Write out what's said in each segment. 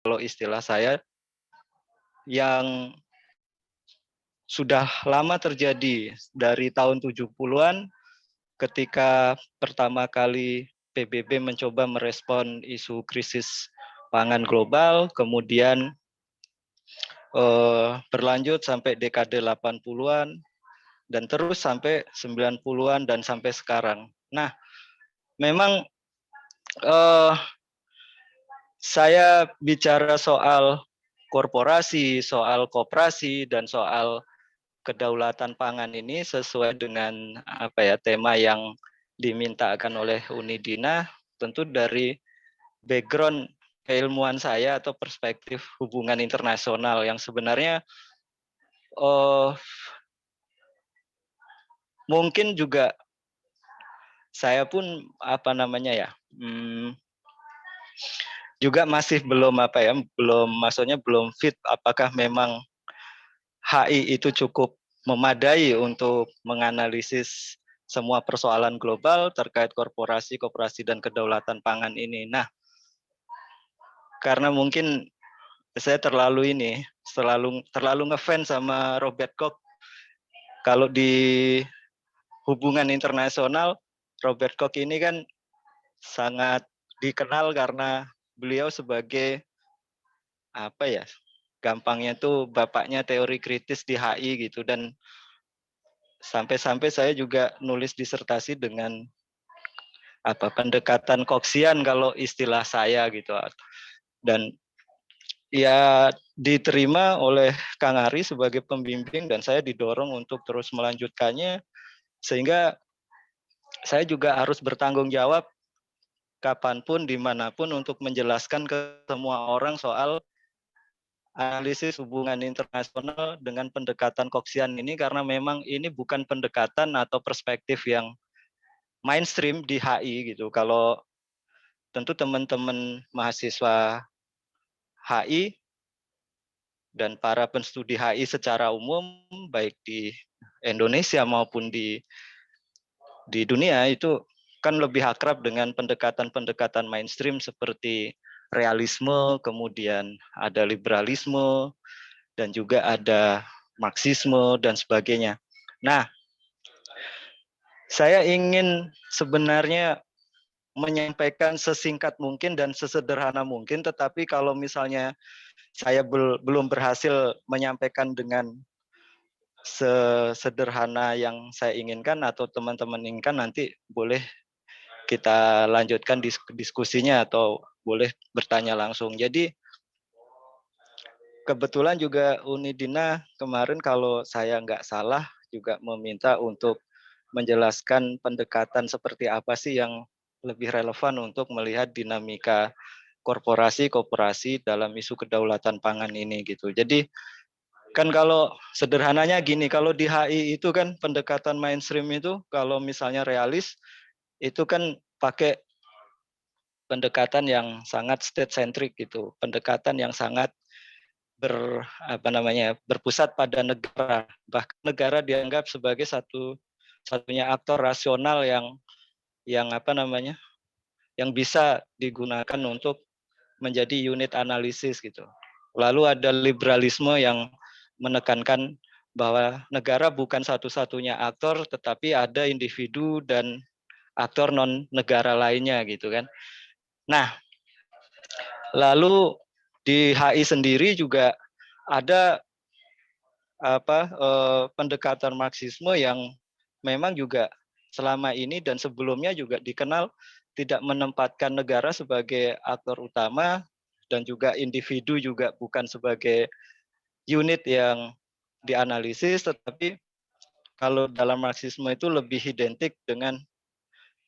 kalau istilah saya, yang sudah lama terjadi dari tahun 70-an ketika pertama kali PBB mencoba merespon isu krisis pangan global, kemudian berlanjut sampai dekade 80-an dan terus sampai 90-an dan sampai sekarang. Nah, memang eh, saya bicara soal korporasi, soal koperasi dan soal kedaulatan pangan ini sesuai dengan tema yang dimintakan oleh Unidina, tentu dari background keilmuan saya atau perspektif hubungan internasional yang sebenarnya uh, mungkin juga saya pun juga masih belum fit apakah memang HI itu cukup memadai untuk menganalisis semua persoalan global terkait korporasi, koperasi dan kedaulatan pangan ini. Nah, karena mungkin saya terlalu ngefans sama Robert Koch. Kalau di hubungan internasional, Robert Koch ini kan sangat dikenal karena beliau sebagai gampangnya tuh bapaknya teori kritis di HI gitu, dan sampai-sampai saya juga nulis disertasi dengan pendekatan Kochian kalau istilah saya gitu, dan ya diterima oleh Kang Ari sebagai pembimbing dan saya didorong untuk terus melanjutkannya, sehingga saya juga harus bertanggung jawab kapanpun dimanapun untuk menjelaskan ke semua orang soal analisis hubungan internasional dengan pendekatan Kochian ini, karena memang ini bukan pendekatan atau perspektif yang mainstream di HI gitu. Kalau tentu teman-teman mahasiswa HI dan para penstudi HI secara umum baik di Indonesia maupun di dunia itu kan lebih akrab dengan pendekatan-pendekatan mainstream seperti realisme, kemudian ada liberalisme, dan juga ada Marxisme dan sebagainya. Nah, saya ingin sebenarnya menyampaikan sesingkat mungkin dan sesederhana mungkin, tetapi kalau misalnya saya belum berhasil menyampaikan dengan sesederhana yang saya inginkan atau teman-teman inginkan, nanti boleh kita lanjutkan diskusinya atau boleh bertanya langsung. Jadi kebetulan juga Unidina kemarin kalau saya nggak salah juga meminta untuk menjelaskan pendekatan seperti apa sih yang lebih relevan untuk melihat dinamika korporasi-koperasi dalam isu kedaulatan pangan ini gitu. Jadi kan kalau sederhananya gini, kalau di HI itu kan pendekatan mainstream itu kalau misalnya realis itu kan pakai pendekatan yang sangat state centric gitu, pendekatan yang sangat berpusat pada negara. Bahkan negara dianggap sebagai satunya aktor rasional yang bisa digunakan untuk menjadi unit analisis gitu. Lalu ada liberalisme yang menekankan bahwa negara bukan satu-satunya aktor, tetapi ada individu dan aktor non negara lainnya gitu kan. Nah, lalu di HI sendiri juga ada pendekatan Marxisme yang memang juga selama ini dan sebelumnya juga dikenal tidak menempatkan negara sebagai aktor utama dan juga individu juga bukan sebagai unit yang dianalisis, tetapi kalau dalam Marxisme itu lebih identik dengan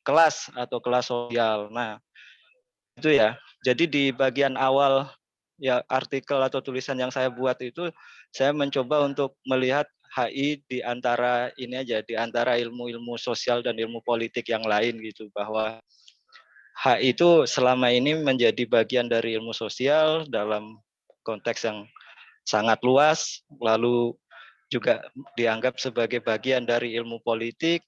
kelas atau kelas sosial. Nah, itu ya. Jadi di bagian awal ya artikel atau tulisan yang saya buat itu saya mencoba untuk melihat HI di antara ini aja, di antara ilmu-ilmu sosial dan ilmu politik yang lain gitu, bahwa HI itu selama ini menjadi bagian dari ilmu sosial dalam konteks yang sangat luas, lalu juga dianggap sebagai bagian dari ilmu politik.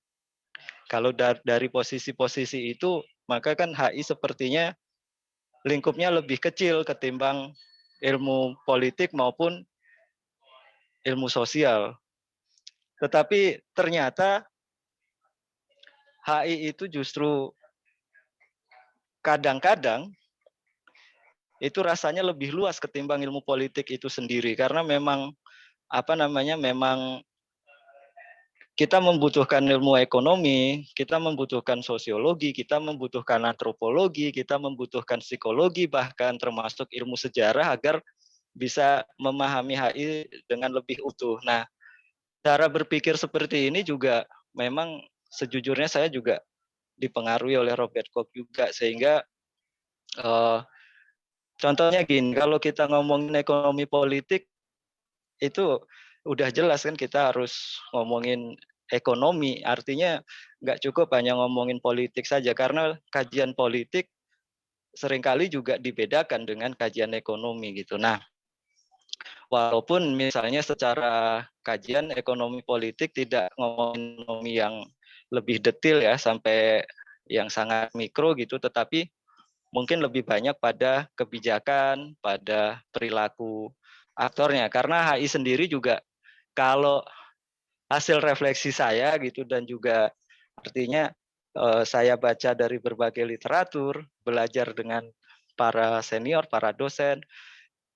Kalau dari posisi-posisi itu, maka kan HI sepertinya lingkupnya lebih kecil ketimbang ilmu politik maupun ilmu sosial. Tetapi ternyata HI itu justru kadang-kadang itu rasanya lebih luas ketimbang ilmu politik itu sendiri, karena memang memang kita membutuhkan ilmu ekonomi, kita membutuhkan sosiologi, kita membutuhkan antropologi, kita membutuhkan psikologi, bahkan termasuk ilmu sejarah agar bisa memahami HI dengan lebih utuh. Nah, cara berpikir seperti ini juga memang sejujurnya saya juga dipengaruhi oleh Robert Koch juga, sehingga contohnya gini, kalau kita ngomongin ekonomi politik itu udah jelas kan kita harus ngomongin ekonomi, artinya nggak cukup hanya ngomongin politik saja, karena kajian politik seringkali juga dibedakan dengan kajian ekonomi gitu. Nah, walaupun misalnya secara kajian ekonomi politik tidak ngomongin ekonomi yang lebih detail ya, sampai yang sangat mikro gitu, tetapi mungkin lebih banyak pada kebijakan, pada perilaku aktornya. Karena HI sendiri juga kalau hasil refleksi saya gitu, dan juga artinya saya baca dari berbagai literatur, belajar dengan para senior, para dosen,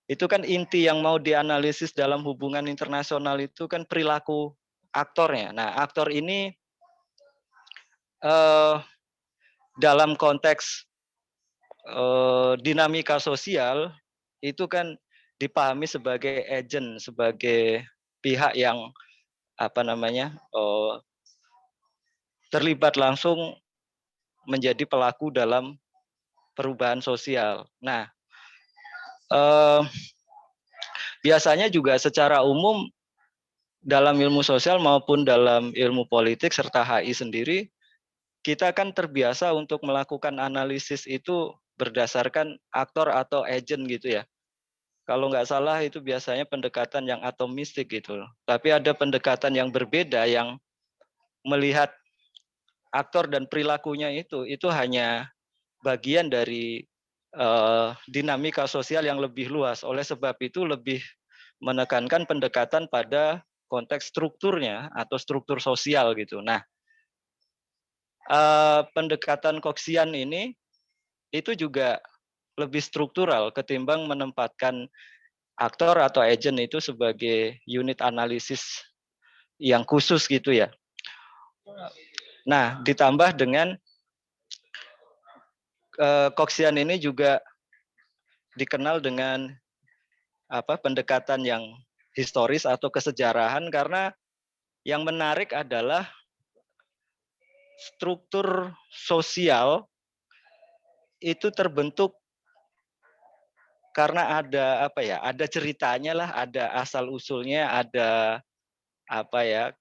itu kan inti yang mau dianalisis dalam hubungan internasional itu kan perilaku aktornya. Nah, aktor ini dalam konteks dinamika sosial itu kan dipahami sebagai agent, sebagai pihak yang terlibat langsung menjadi pelaku dalam perubahan sosial. Nah, biasanya juga secara umum dalam ilmu sosial maupun dalam ilmu politik serta HI sendiri, kita kan terbiasa untuk melakukan analisis itu berdasarkan aktor atau agent gitu ya. Kalau nggak salah itu biasanya pendekatan yang atomistik gitu. Tapi ada pendekatan yang berbeda yang melihat aktor dan perilakunya itu hanya bagian dari dinamika sosial yang lebih luas. Oleh sebab itu lebih menekankan pendekatan pada konteks strukturnya atau struktur sosial gitu. Nah, pendekatan Koksian ini itu juga lebih struktural ketimbang menempatkan aktor atau agent itu sebagai unit analisis yang khusus gitu ya. Nah, ditambah dengan Koksian ini juga dikenal dengan pendekatan yang historis atau kesejarahan, karena yang menarik adalah struktur sosial itu terbentuk karena ada ceritanya lah, ada asal usulnya, ada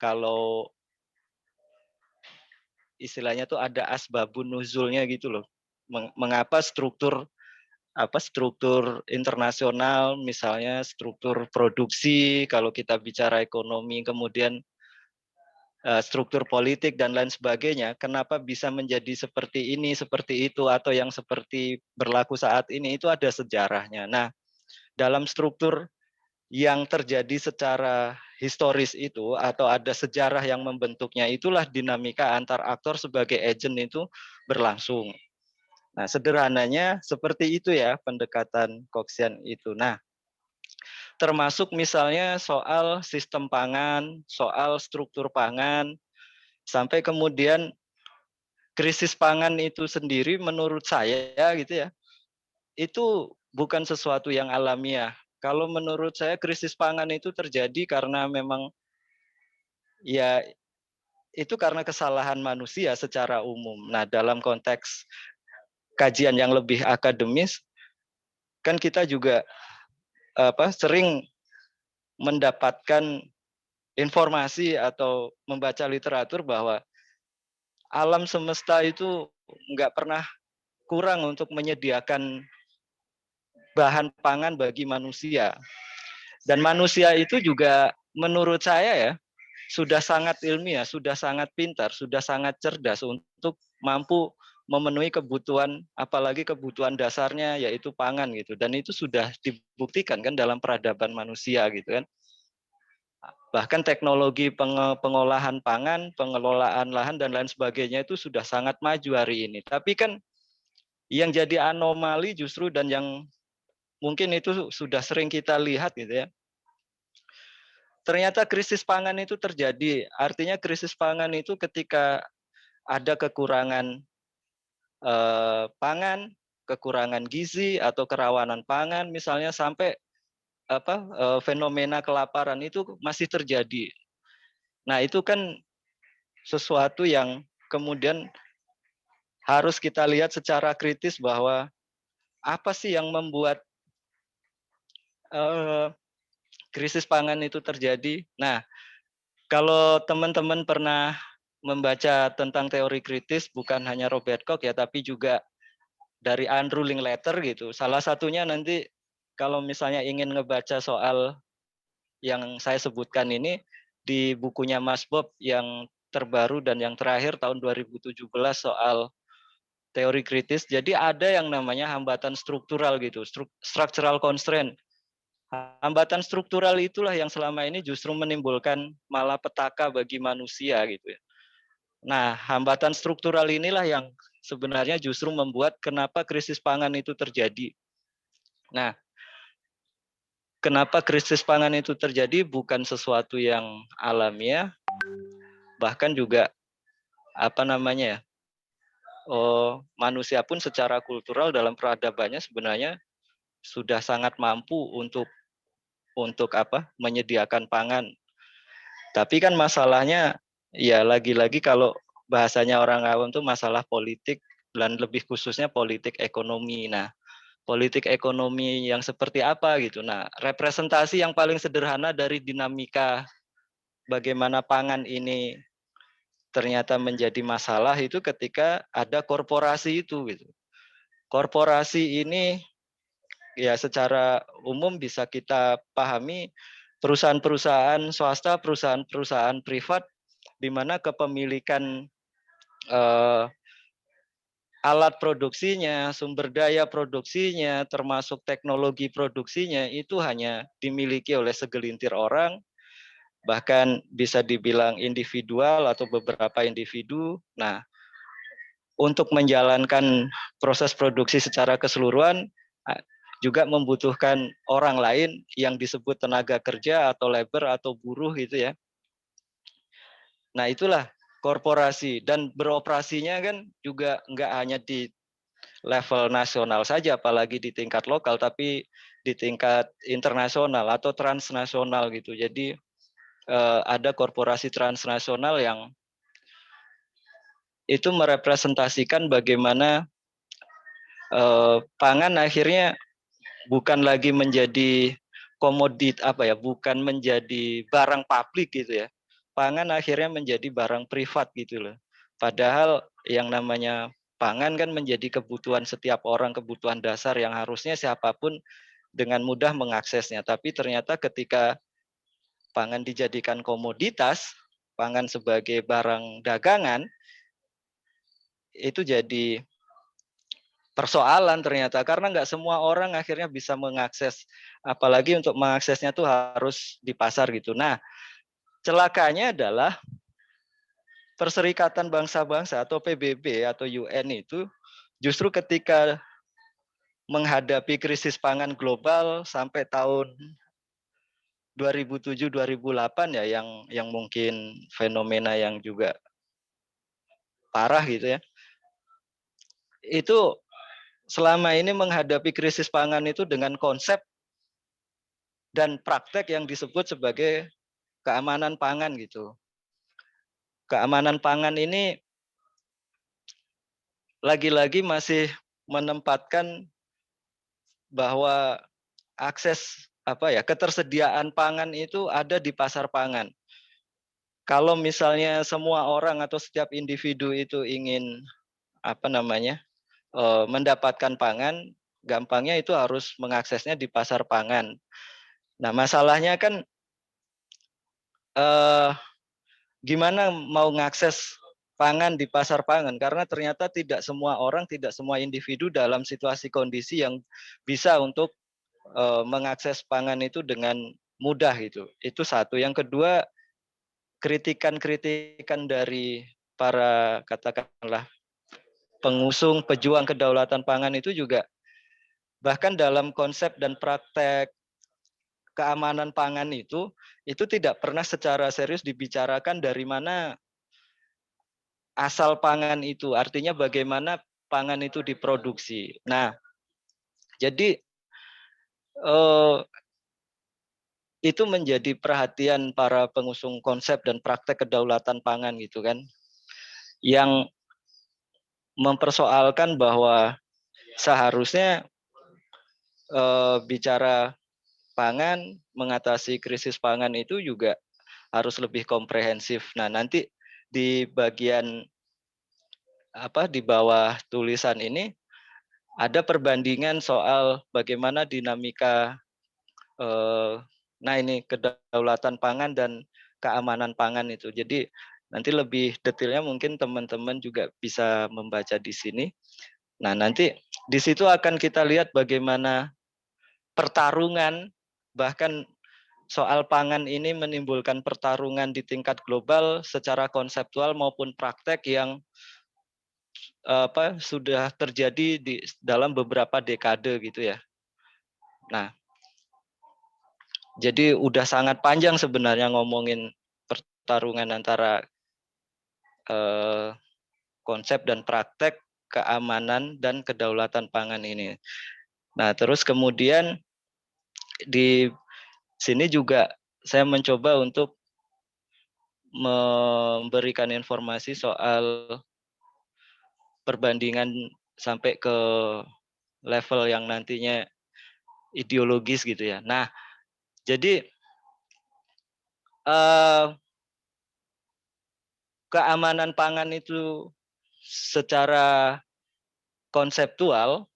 kalau istilahnya tuh ada asbabun nuzulnya gitu loh. Mengapa struktur internasional, misalnya struktur produksi, kalau kita bicara ekonomi, kemudian struktur politik dan lain sebagainya, kenapa bisa menjadi seperti ini, seperti itu, atau yang seperti berlaku saat ini, itu ada sejarahnya. Nah, dalam struktur yang terjadi secara historis itu, atau ada sejarah yang membentuknya, itulah dinamika antar aktor sebagai agent itu berlangsung. Nah, sederhananya seperti itu ya pendekatan Koksian itu. Nah, termasuk misalnya soal sistem pangan, soal struktur pangan, sampai kemudian krisis pangan itu sendiri menurut saya gitu ya, itu bukan sesuatu yang alamiah. Kalau menurut saya krisis pangan itu terjadi karena memang ya itu karena kesalahan manusia secara umum. Nah, dalam konteks kajian yang lebih akademis kan kita juga sering mendapatkan informasi atau membaca literatur bahwa alam semesta itu nggak pernah kurang untuk menyediakan bahan pangan bagi manusia. Dan manusia itu juga menurut saya ya sudah sangat ilmiah, sudah sangat pintar, sudah sangat cerdas untuk mampu memenuhi kebutuhan, apalagi kebutuhan dasarnya yaitu pangan gitu. Dan itu sudah dibuktikan kan dalam peradaban manusia gitu kan. Bahkan teknologi pengolahan pangan, pengelolaan lahan dan lain sebagainya itu sudah sangat maju hari ini. Tapi kan yang jadi anomali justru dan yang mungkin itu sudah sering kita lihat gitu ya. Ternyata krisis pangan itu terjadi. Artinya krisis pangan itu ketika ada kekurangan pangan, kekurangan gizi atau kerawanan pangan misalnya sampai fenomena kelaparan itu masih terjadi. Nah, itu kan sesuatu yang kemudian harus kita lihat secara kritis bahwa apa sih yang membuat krisis pangan itu terjadi. Nah, kalau teman-teman pernah membaca tentang teori kritis, bukan hanya Robert Koch ya, tapi juga dari Andrew Linklater gitu. Salah satunya nanti kalau misalnya ingin ngebaca soal yang saya sebutkan ini di bukunya Mas Bob yang terbaru dan yang terakhir tahun 2017 soal teori kritis. Jadi ada yang namanya hambatan struktural gitu, structural constraint. Hambatan struktural itulah yang selama ini justru menimbulkan malapetaka bagi manusia gitu ya. Nah, hambatan struktural inilah yang sebenarnya justru membuat kenapa krisis pangan itu terjadi. Nah, kenapa krisis pangan itu terjadi bukan sesuatu yang alamiah, bahkan juga manusia pun secara kultural dalam peradabannya sebenarnya sudah sangat mampu untuk menyediakan pangan. Tapi kan masalahnya ya lagi-lagi kalau bahasanya orang awam tuh masalah politik dan lebih khususnya politik ekonomi. Nah, politik ekonomi yang seperti apa gitu. Nah, representasi yang paling sederhana dari dinamika bagaimana pangan ini ternyata menjadi masalah itu ketika ada korporasi itu gitu. Korporasi ini ya secara umum bisa kita pahami perusahaan-perusahaan swasta, perusahaan-perusahaan privat di mana kepemilikan alat produksinya, sumber daya produksinya, termasuk teknologi produksinya itu hanya dimiliki oleh segelintir orang, bahkan bisa dibilang individual atau beberapa individu. Nah, untuk menjalankan proses produksi secara keseluruhan juga membutuhkan orang lain yang disebut tenaga kerja atau labor atau buruh gitu ya. Nah, itulah korporasi dan beroperasinya kan juga nggak hanya di level nasional saja, apalagi di tingkat lokal, tapi di tingkat internasional atau transnasional gitu. Jadi ada korporasi transnasional yang itu merepresentasikan bagaimana pangan akhirnya bukan lagi menjadi bukan menjadi barang publik gitu ya. Pangan akhirnya menjadi barang privat gitu loh. Padahal yang namanya pangan kan menjadi kebutuhan setiap orang, kebutuhan dasar yang harusnya siapapun dengan mudah mengaksesnya. Tapi ternyata ketika pangan dijadikan komoditas, pangan sebagai barang dagangan, itu jadi persoalan ternyata karena nggak semua orang akhirnya bisa mengakses, apalagi untuk mengaksesnya tuh harus di pasar gitu. Nah, celakanya adalah Perserikatan Bangsa-Bangsa atau PBB atau UN itu justru ketika menghadapi krisis pangan global sampai tahun 2007-2008 ya yang mungkin fenomena yang juga parah gitu ya. Itu selama ini menghadapi krisis pangan itu dengan konsep dan praktek yang disebut sebagai keamanan pangan gitu. Keamanan pangan ini lagi-lagi masih menempatkan bahwa akses ketersediaan pangan itu ada di pasar pangan. Kalau misalnya semua orang atau setiap individu itu ingin mendapatkan pangan, gampangnya itu harus mengaksesnya di pasar pangan. Nah, masalahnya kan gimana mau ngakses pangan di pasar pangan, karena ternyata tidak semua orang, tidak semua individu dalam situasi kondisi yang bisa untuk mengakses pangan itu dengan mudah gitu. Itu satu. Yang kedua, kritikan-kritikan dari para katakanlah pengusung pejuang kedaulatan pangan itu juga bahkan dalam konsep dan praktek keamanan pangan itu tidak pernah secara serius dibicarakan dari mana asal pangan itu, artinya bagaimana pangan itu diproduksi. Nah, jadi itu menjadi perhatian para pengusung konsep dan praktek kedaulatan pangan gitu kan, yang mempersoalkan bahwa seharusnya bicara pangan, mengatasi krisis pangan itu juga harus lebih komprehensif. Nah, nanti di bagian di bawah tulisan ini ada perbandingan soal bagaimana dinamika ini kedaulatan pangan dan keamanan pangan itu. Jadi nanti lebih detailnya mungkin teman-teman juga bisa membaca di sini. Nah, nanti di situ akan kita lihat bagaimana pertarungan, bahkan soal pangan ini menimbulkan pertarungan di tingkat global secara konseptual maupun praktek yang sudah terjadi di dalam beberapa dekade gitu ya. Nah, jadi udah sangat panjang sebenarnya ngomongin pertarungan antara konsep dan praktek keamanan dan kedaulatan pangan ini. Nah, terus kemudian di sini juga saya mencoba untuk memberikan informasi soal perbandingan sampai ke level yang nantinya ideologis gitu ya. Nah, jadi keamanan pangan itu secara konseptual,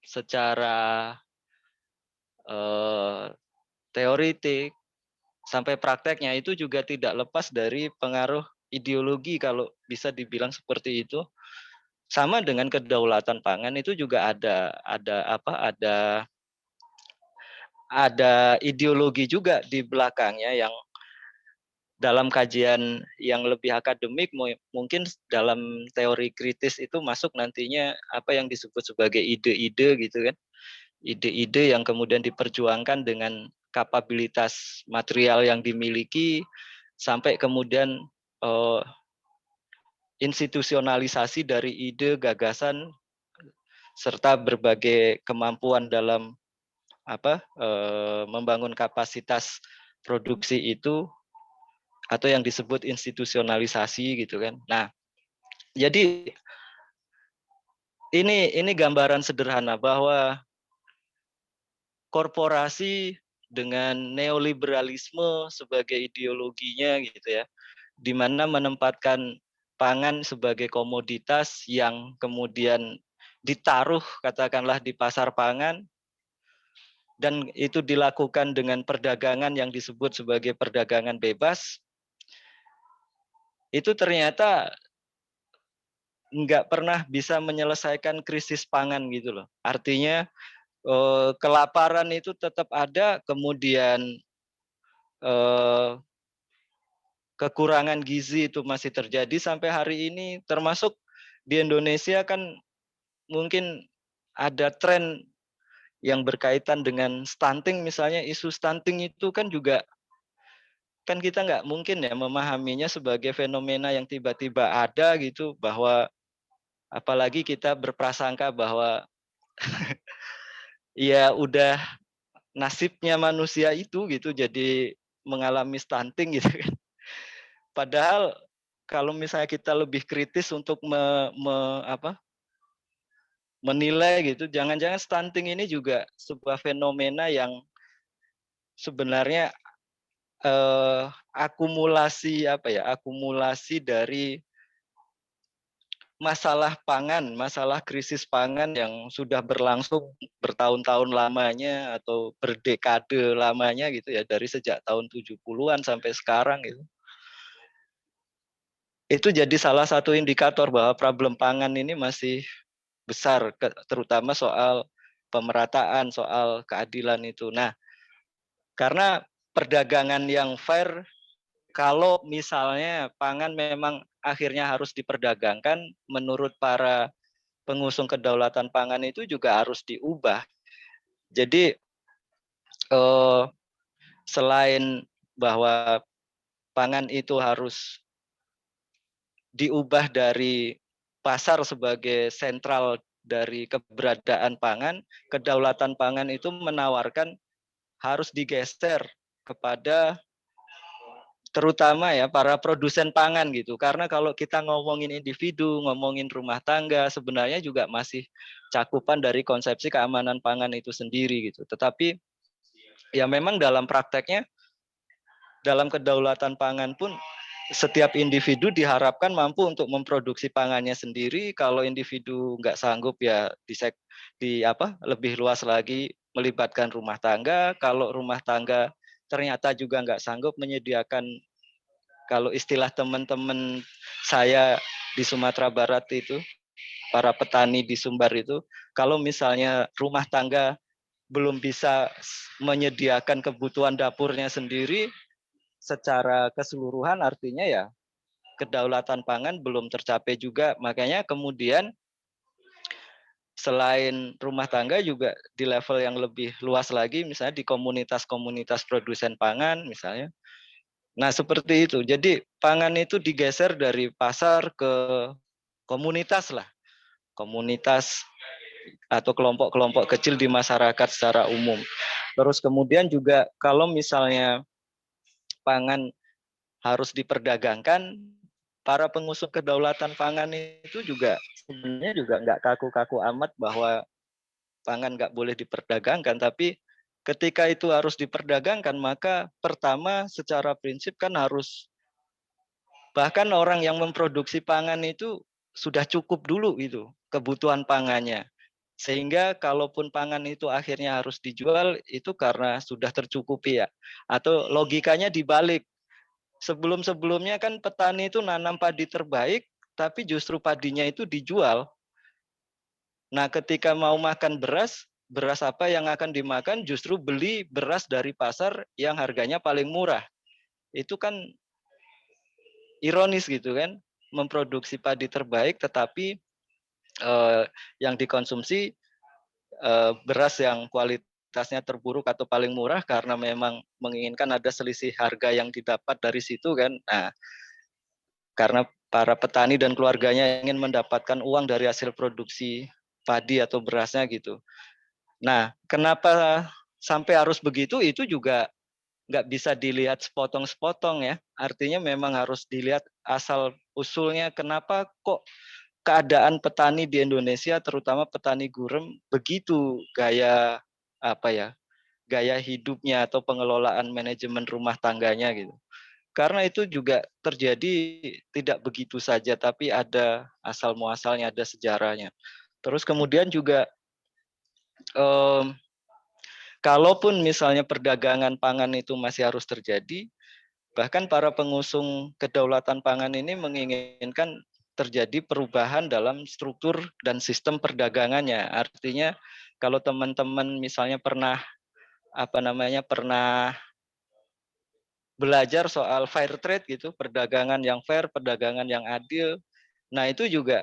secara teoritik, sampai prakteknya itu juga tidak lepas dari pengaruh ideologi kalau bisa dibilang seperti itu. Sama dengan kedaulatan pangan itu juga ada ideologi juga di belakangnya yang dalam kajian yang lebih akademik mungkin dalam teori kritis itu masuk nantinya apa yang disebut sebagai ide-ide gitu kan. Ide-ide yang kemudian diperjuangkan dengan kapabilitas material yang dimiliki sampai kemudian institusionalisasi dari ide, gagasan serta berbagai kemampuan dalam membangun kapasitas produksi itu atau yang disebut institusionalisasi gitu kan. Nah, jadi ini gambaran sederhana bahwa korporasi dengan neoliberalisme sebagai ideologinya gitu ya, di mana menempatkan pangan sebagai komoditas yang kemudian ditaruh katakanlah di pasar pangan, dan itu dilakukan dengan perdagangan yang disebut sebagai perdagangan bebas, itu ternyata nggak pernah bisa menyelesaikan krisis pangan gitu loh. Artinya kelaparan itu tetap ada, kemudian kekurangan gizi itu masih terjadi sampai hari ini, termasuk di Indonesia kan mungkin ada tren yang berkaitan dengan stunting, misalnya isu stunting itu kan juga kan kita nggak mungkin ya memahaminya sebagai fenomena yang tiba-tiba ada gitu, bahwa apalagi kita berprasangka bahwa ya udah nasibnya manusia itu gitu jadi mengalami stunting gitu kan. Padahal kalau misalnya kita lebih kritis untuk menilai gitu, jangan-jangan stunting ini juga sebuah fenomena yang sebenarnya akumulasi dari masalah pangan, masalah krisis pangan yang sudah berlangsung bertahun-tahun lamanya atau berdekade lamanya gitu ya, dari sejak tahun 70-an sampai sekarang gitu. itu jadi salah satu indikator bahwa problem pangan ini masih besar, terutama soal pemerataan, soal keadilan itu. Nah, karena perdagangan yang fair, kalau misalnya pangan memang akhirnya harus diperdagangkan, menurut para pengusung kedaulatan pangan itu juga harus diubah. Jadi selain bahwa pangan itu harus diubah dari pasar sebagai sentral dari keberadaan pangan, kedaulatan pangan itu menawarkan harus digeser kepada terutama ya para produsen pangan gitu. Karena kalau kita ngomongin individu, ngomongin rumah tangga, sebenarnya juga masih cakupan dari konsepsi keamanan pangan itu sendiri gitu. Tetapi ya memang dalam prakteknya, dalam kedaulatan pangan pun setiap individu diharapkan mampu untuk memproduksi pangannya sendiri. Kalau individu nggak sanggup ya lebih luas lagi melibatkan rumah tangga. Kalau rumah tangga ternyata juga nggak sanggup menyediakan, kalau istilah teman-teman saya di Sumatera Barat itu, para petani di Sumbar itu, kalau misalnya rumah tangga belum bisa menyediakan kebutuhan dapurnya sendiri secara keseluruhan, artinya ya kedaulatan pangan belum tercapai juga. Makanya kemudian selain rumah tangga juga di level yang lebih luas lagi, misalnya di komunitas-komunitas produsen pangan misalnya. Nah, seperti itu. Jadi pangan itu digeser dari pasar ke komunitas lah. Komunitas atau kelompok-kelompok kecil di masyarakat secara umum. Terus kemudian juga kalau misalnya pangan harus diperdagangkan, para pengusung kedaulatan pangan itu juga sebenarnya juga nggak kaku-kaku amat bahwa pangan nggak boleh diperdagangkan, tapi ketika itu harus diperdagangkan, maka pertama secara prinsip kan harus, bahkan orang yang memproduksi pangan itu sudah cukup dulu itu kebutuhan pangannya. Sehingga kalaupun pangan itu akhirnya harus dijual, itu karena sudah tercukupi ya. Atau logikanya dibalik. Sebelum-sebelumnya kan petani itu nanam padi terbaik, tapi justru padinya itu dijual. Nah, ketika mau makan beras, beras apa yang akan dimakan, justru beli beras dari pasar yang harganya paling murah. Itu kan ironis gitu kan, memproduksi padi terbaik tetapi yang dikonsumsi beras yang kualitasnya terburuk atau paling murah karena memang menginginkan ada selisih harga yang didapat dari situ kan. Nah, karena para petani dan keluarganya ingin mendapatkan uang dari hasil produksi padi atau berasnya gitu. Nah, kenapa sampai harus begitu? Itu juga nggak bisa dilihat sepotong-sepotong ya. Artinya memang harus dilihat asal usulnya kenapa kok keadaan petani di Indonesia, terutama petani gurem, begitu gaya gaya hidupnya atau pengelolaan manajemen rumah tangganya gitu. Karena itu juga terjadi tidak begitu saja, tapi ada asal muasalnya, ada sejarahnya. Terus kemudian juga kalaupun misalnya perdagangan pangan itu masih harus terjadi, bahkan para pengusung kedaulatan pangan ini menginginkan terjadi perubahan dalam struktur dan sistem perdagangannya. Artinya kalau teman-teman misalnya pernah belajar soal fair trade gitu, perdagangan yang fair, perdagangan yang adil. Nah, itu juga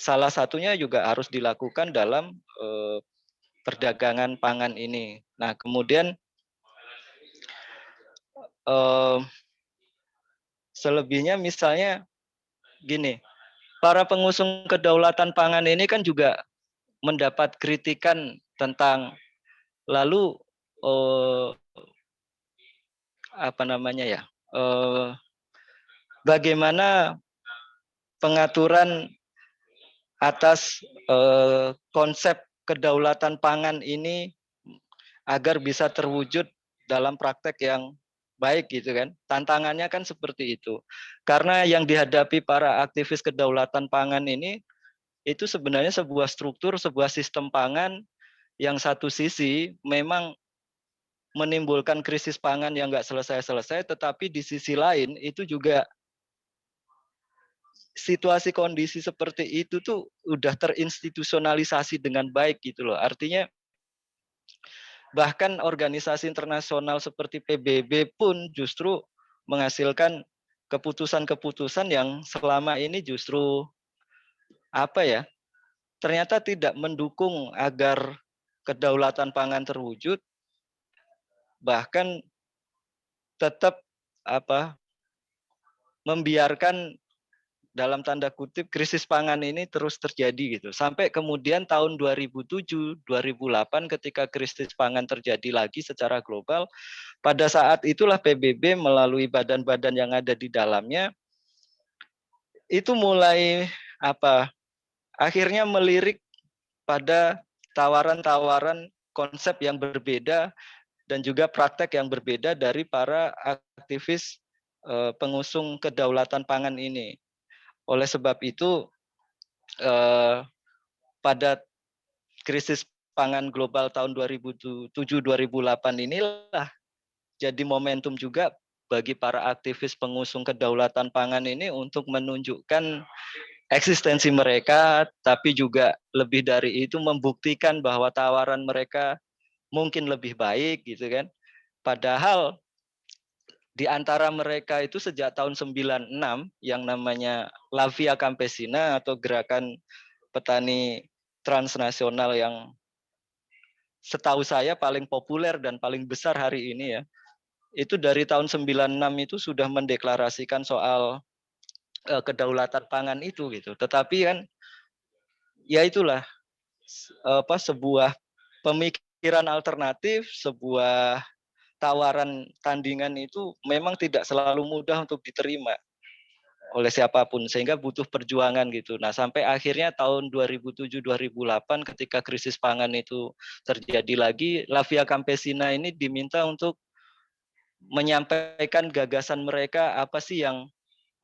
salah satunya juga harus dilakukan dalam perdagangan pangan ini. Nah, kemudian selebihnya misalnya gini, para pengusung kedaulatan pangan ini kan juga mendapat kritikan tentang lalu bagaimana pengaturan atas konsep kedaulatan pangan ini agar bisa terwujud dalam praktek yang baik gitu kan. Tantangannya kan seperti itu. Karena yang dihadapi para aktivis kedaulatan pangan ini itu sebenarnya sebuah struktur, sebuah sistem pangan yang satu sisi memang menimbulkan krisis pangan yang nggak selesai-selesai, tetapi di sisi lain itu juga situasi kondisi seperti itu tuh udah terinstitusionalisasi dengan baik gitu loh. Artinya bahkan organisasi internasional seperti PBB pun justru menghasilkan keputusan-keputusan yang selama ini justru apa ya, ternyata tidak mendukung agar kedaulatan pangan terwujud, bahkan tetap apa, membiarkan dalam tanda kutip krisis pangan ini terus terjadi gitu. Sampai kemudian tahun 2007, 2008 ketika krisis pangan terjadi lagi secara global, pada saat itulah PBB melalui badan-badan yang ada di dalamnya itu mulai apa? Akhirnya melirik pada tawaran-tawaran konsep yang berbeda dan juga praktek yang berbeda dari para aktivis pengusung kedaulatan pangan ini. Oleh sebab itu pada krisis pangan global tahun 2007-2008 inilah jadi momentum juga bagi para aktivis pengusung kedaulatan pangan ini untuk menunjukkan eksistensi mereka, tapi juga lebih dari itu membuktikan bahwa tawaran mereka mungkin lebih baik gitu kan. Padahal di antara mereka itu sejak tahun 96 yang namanya La Via Campesina atau gerakan petani transnasional yang setahu saya paling populer dan paling besar hari ini ya. Itu dari tahun 96 itu sudah mendeklarasikan soal kedaulatan pangan itu gitu. Tetapi kan ya itulah sebuah pemikiran alternatif, sebuah tawaran tandingan itu memang tidak selalu mudah untuk diterima oleh siapapun sehingga butuh perjuangan gitu. Nah, sampai akhirnya tahun 2007-2008 ketika krisis pangan itu terjadi lagi, La Via Campesina ini diminta untuk menyampaikan gagasan mereka apa sih yang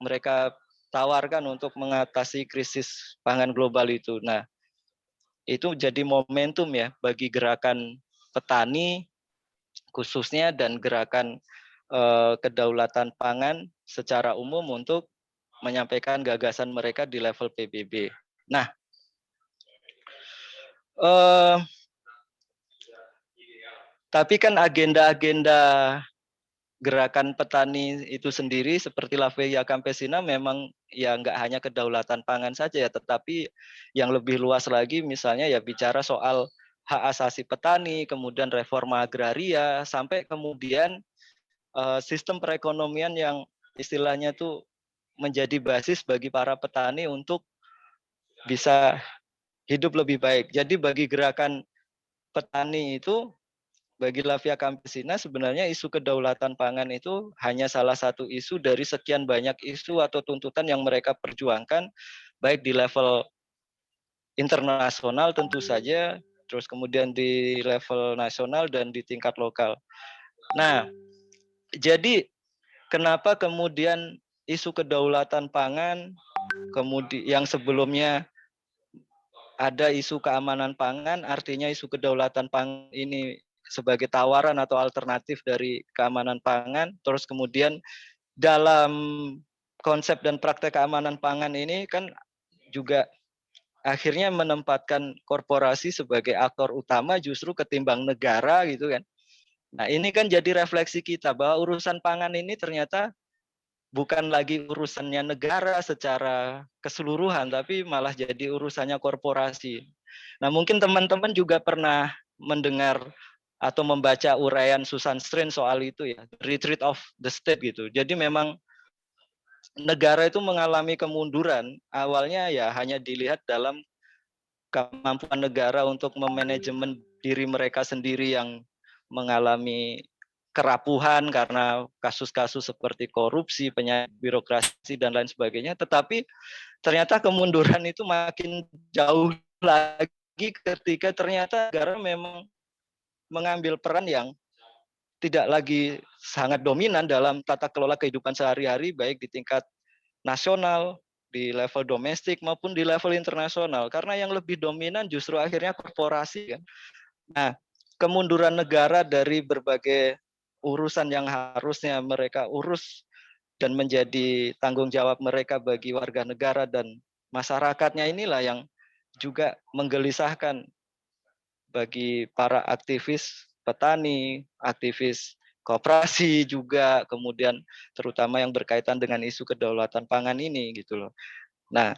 mereka tawarkan untuk mengatasi krisis pangan global itu. Nah, itu jadi momentum ya bagi gerakan petani khususnya dan gerakan kedaulatan pangan secara umum untuk menyampaikan gagasan mereka di level PBB. Nah, tapi kan agenda-agenda gerakan petani itu sendiri seperti La Via Campesina memang ya nggak hanya kedaulatan pangan saja ya, tetapi yang lebih luas lagi misalnya ya bicara soal hak asasi petani, kemudian reforma agraria, sampai kemudian sistem perekonomian yang istilahnya tuh menjadi basis bagi para petani untuk bisa hidup lebih baik. Jadi bagi gerakan petani itu, bagi La Via Campesina sebenarnya isu kedaulatan pangan itu hanya salah satu isu dari sekian banyak isu atau tuntutan yang mereka perjuangkan, baik di level internasional tentu saja, terus kemudian di level nasional dan di tingkat lokal. Nah, jadi kenapa kemudian isu kedaulatan pangan, kemudian yang sebelumnya ada isu keamanan pangan, artinya isu kedaulatan pangan ini sebagai tawaran atau alternatif dari keamanan pangan. Terus kemudian dalam konsep dan praktek keamanan pangan ini kan juga akhirnya menempatkan korporasi sebagai aktor utama justru ketimbang negara gitu kan. Nah ini kan jadi refleksi kita bahwa urusan pangan ini ternyata bukan lagi urusannya negara secara keseluruhan, tapi malah jadi urusannya korporasi. Nah, mungkin teman-teman juga pernah mendengar atau membaca uraian Susan Strin soal itu ya, retreat of the state gitu. Jadi memang negara itu mengalami kemunduran, awalnya ya hanya dilihat dalam kemampuan negara untuk memanajemen diri mereka sendiri yang mengalami kerapuhan karena kasus-kasus seperti korupsi, penyakit birokrasi dan lain sebagainya. Tetapi ternyata kemunduran itu makin jauh lagi ketika ternyata negara memang mengambil peran yang tidak lagi sangat dominan dalam tata kelola kehidupan sehari-hari baik di tingkat nasional, di level domestik maupun di level internasional. Karena yang lebih dominan justru akhirnya korporasi kan. Nah, kemunduran negara dari berbagai urusan yang harusnya mereka urus dan menjadi tanggung jawab mereka bagi warga negara dan masyarakatnya inilah yang juga menggelisahkan bagi para aktivis petani, aktivis koperasi juga, kemudian terutama yang berkaitan dengan isu kedaulatan pangan ini gitu loh. Nah,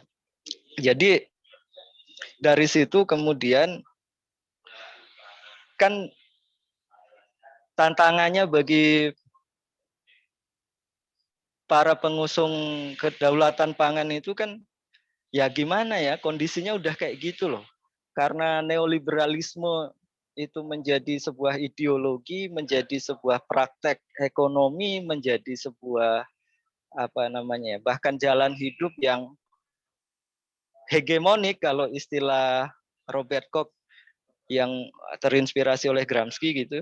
jadi dari situ kemudian kan tantangannya bagi para pengusung kedaulatan pangan itu kan ya gimana ya, kondisinya udah kayak gitu loh. Karena neoliberalisme itu menjadi sebuah ideologi, menjadi sebuah praktek ekonomi, menjadi sebuah apa namanya ya, bahkan jalan hidup yang hegemonik kalau istilah Robert Koch yang terinspirasi oleh Gramsci gitu.